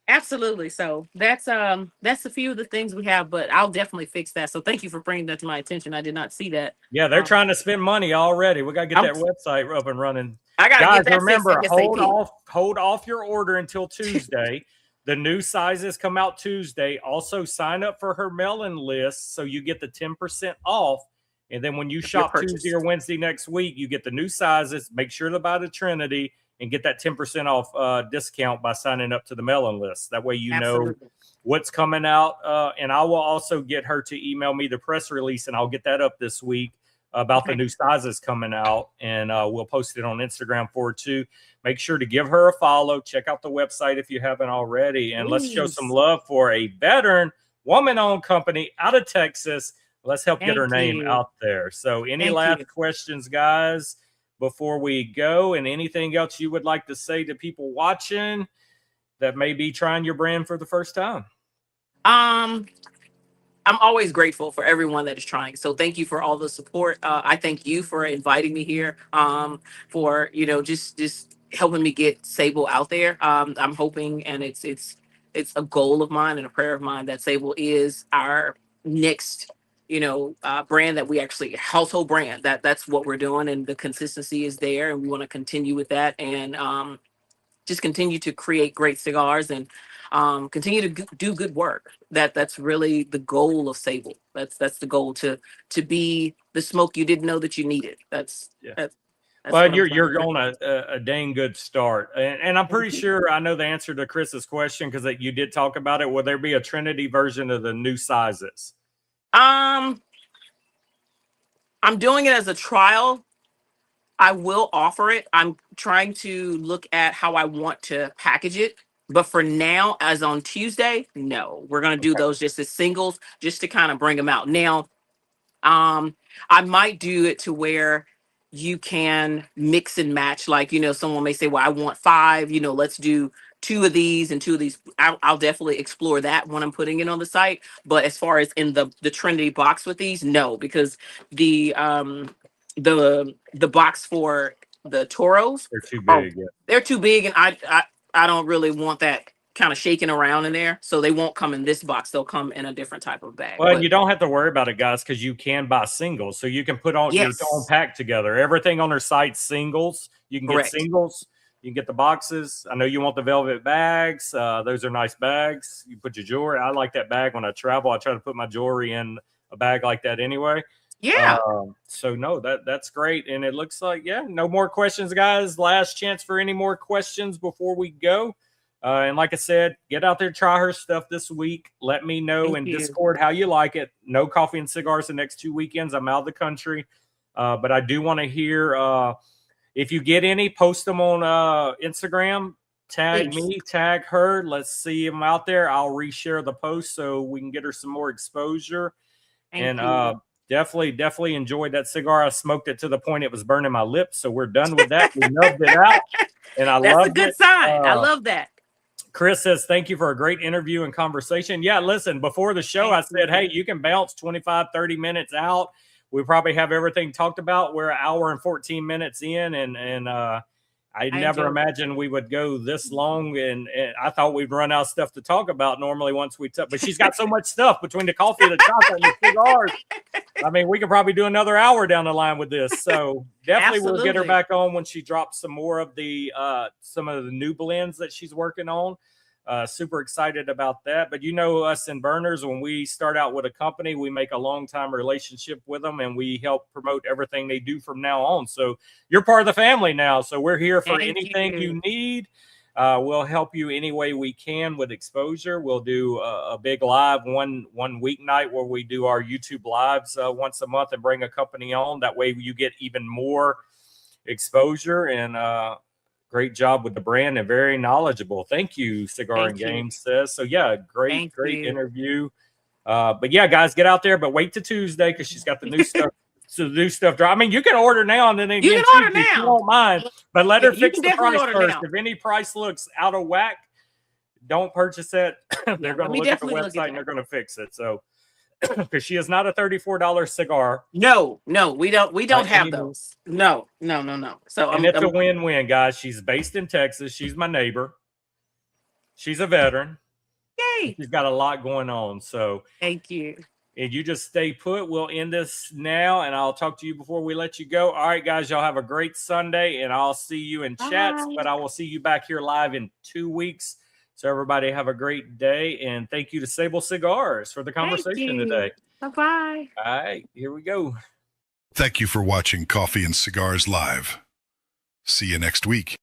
Absolutely. So that's a few of the things we have, but I'll definitely fix that. So thank you for bringing that to my attention. I did not see that. Yeah, they're trying to spend money already. We got to get that website up and running. I got to get that. Remember, hold off your order until Tuesday. The new sizes come out Tuesday. Also, sign up for her mailing list so you get the 10% off. And then when you shop Tuesday or Wednesday next week, you get the new sizes. Make sure to buy the Trinity and get that 10% off discount by signing up to the mailing list. That way you know what's coming out. And I will also get her to email me the press release, and I'll get that up this week about the new sizes coming out. And we'll post it on Instagram for her too. Make sure to give her a follow. Check out the website if you haven't already. And let's show some love for a veteran, woman-owned company out of Texas. Let's help get her name out there. So any last questions, guys, before we go, and anything else you would like to say to people watching that may be trying your brand for the first time? I'm always grateful for everyone that is trying. So thank you for all the support. I thank you for inviting me here, for, just helping me get Sable out there. I'm hoping, and it's a goal of mine and a prayer of mine, that Sable is our next brand, that we actually household brand. That's what we're doing, and the consistency is there, and we want to continue with that, and just continue to create great cigars, and continue to do good work. That's really the goal of Sable. That's the goal, to be the smoke you didn't know that you needed. That's well, you're on a dang good start, and I'm pretty sure I know the answer to Chris's question, because you did talk about it. Will there be a Trinity version of the new sizes? I'm doing it as a trial. I will offer it. I'm trying to look at how I want to package it. But for now, as on Tuesday, no, we're going to do those just as singles, just to kind of bring them out. Now, I might do it to where you can mix and match. Like, someone may say, well, I want 5, let's do 2 of these and 2 of these. I'll definitely explore that when I'm putting it on the site. But as far as in the Trinity box with these, no, because the box for the Toros, they're too big. They're too big, and I don't really want that kind of shaking around in there. So they won't come in this box. They'll come in a different type of bag. Well, you don't have to worry about it, guys, because you can buy singles. So you can put on your own pack together. Everything on their site singles. You can get singles. You can get the boxes. I know you want the velvet bags. Those are nice bags. You put your jewelry. I like that bag when I travel. I try to put my jewelry in a bag like that anyway. Yeah. So no, that's great. And it looks like, no more questions, guys. Last chance for any more questions before we go. And like I said, get out there, try her stuff this week. Let me know in Discord how you like it. No coffee and cigars the next 2 weekends. I'm out of the country. But I do want to hear, if you get any, post them on Instagram. tag Please. me, tag her. Let's see him out there. I'll reshare the post so we can get her some more exposure. Thank you. Definitely enjoyed that cigar. I smoked it to the point it was burning my lips. So we're done with that. We nubbed it out, and I That's loved a good it. sign. I love that. Chris says, thank you for a great interview and conversation. Yeah, listen, before the show, I said, hey, you can bounce 25, 30 minutes out. We probably have everything talked about. We're an hour and 14 minutes in, and I never imagined we would go this long, and I thought we'd run out of stuff to talk about normally once we took. But she's got so much stuff between the coffee, the chocolate, and the cigars. I mean, we could probably do another hour down the line with this. So definitely we'll get her back on when she drops some more of the some of the new blends that she's working on. Super excited about that. But you know us in Burners, when we start out with a company, we make a long-time relationship with them, and we help promote everything they do from now on. So you're part of the family now. So we're here for anything you need. We'll help you any way we can with exposure. We'll do a big live one weeknight where we do our YouTube lives once a month and bring a company on. That way you get even more exposure, and great job with the brand and very knowledgeable. Thank you, Cigar and Games says. So yeah, great interview. But yeah, guys, get out there, but wait till Tuesday because she's got the new stuff. So the new stuff. I mean, you can order now and then again, you can order now. If you don't mind, but let her fix the price first. If any price looks out of whack, don't purchase it. They're going to look at the website and they're going to fix it. So because she is not a $34 cigar. No, we don't have those. No. So it's a win-win, guys. She's based in Texas. She's my neighbor. She's a veteran. Yay! She's got a lot going on. So thank you. And you just stay put. We'll end this now, and I'll talk to you before we let you go. All right, guys, y'all have a great Sunday, and I'll see you in chats, but I will see you back here live in 2 weeks. So everybody have a great day, and thank you to Sable Cigars for the conversation today. Bye-bye. All right, here we go. Thank you for watching Coffee and Cigars Live. See you next week.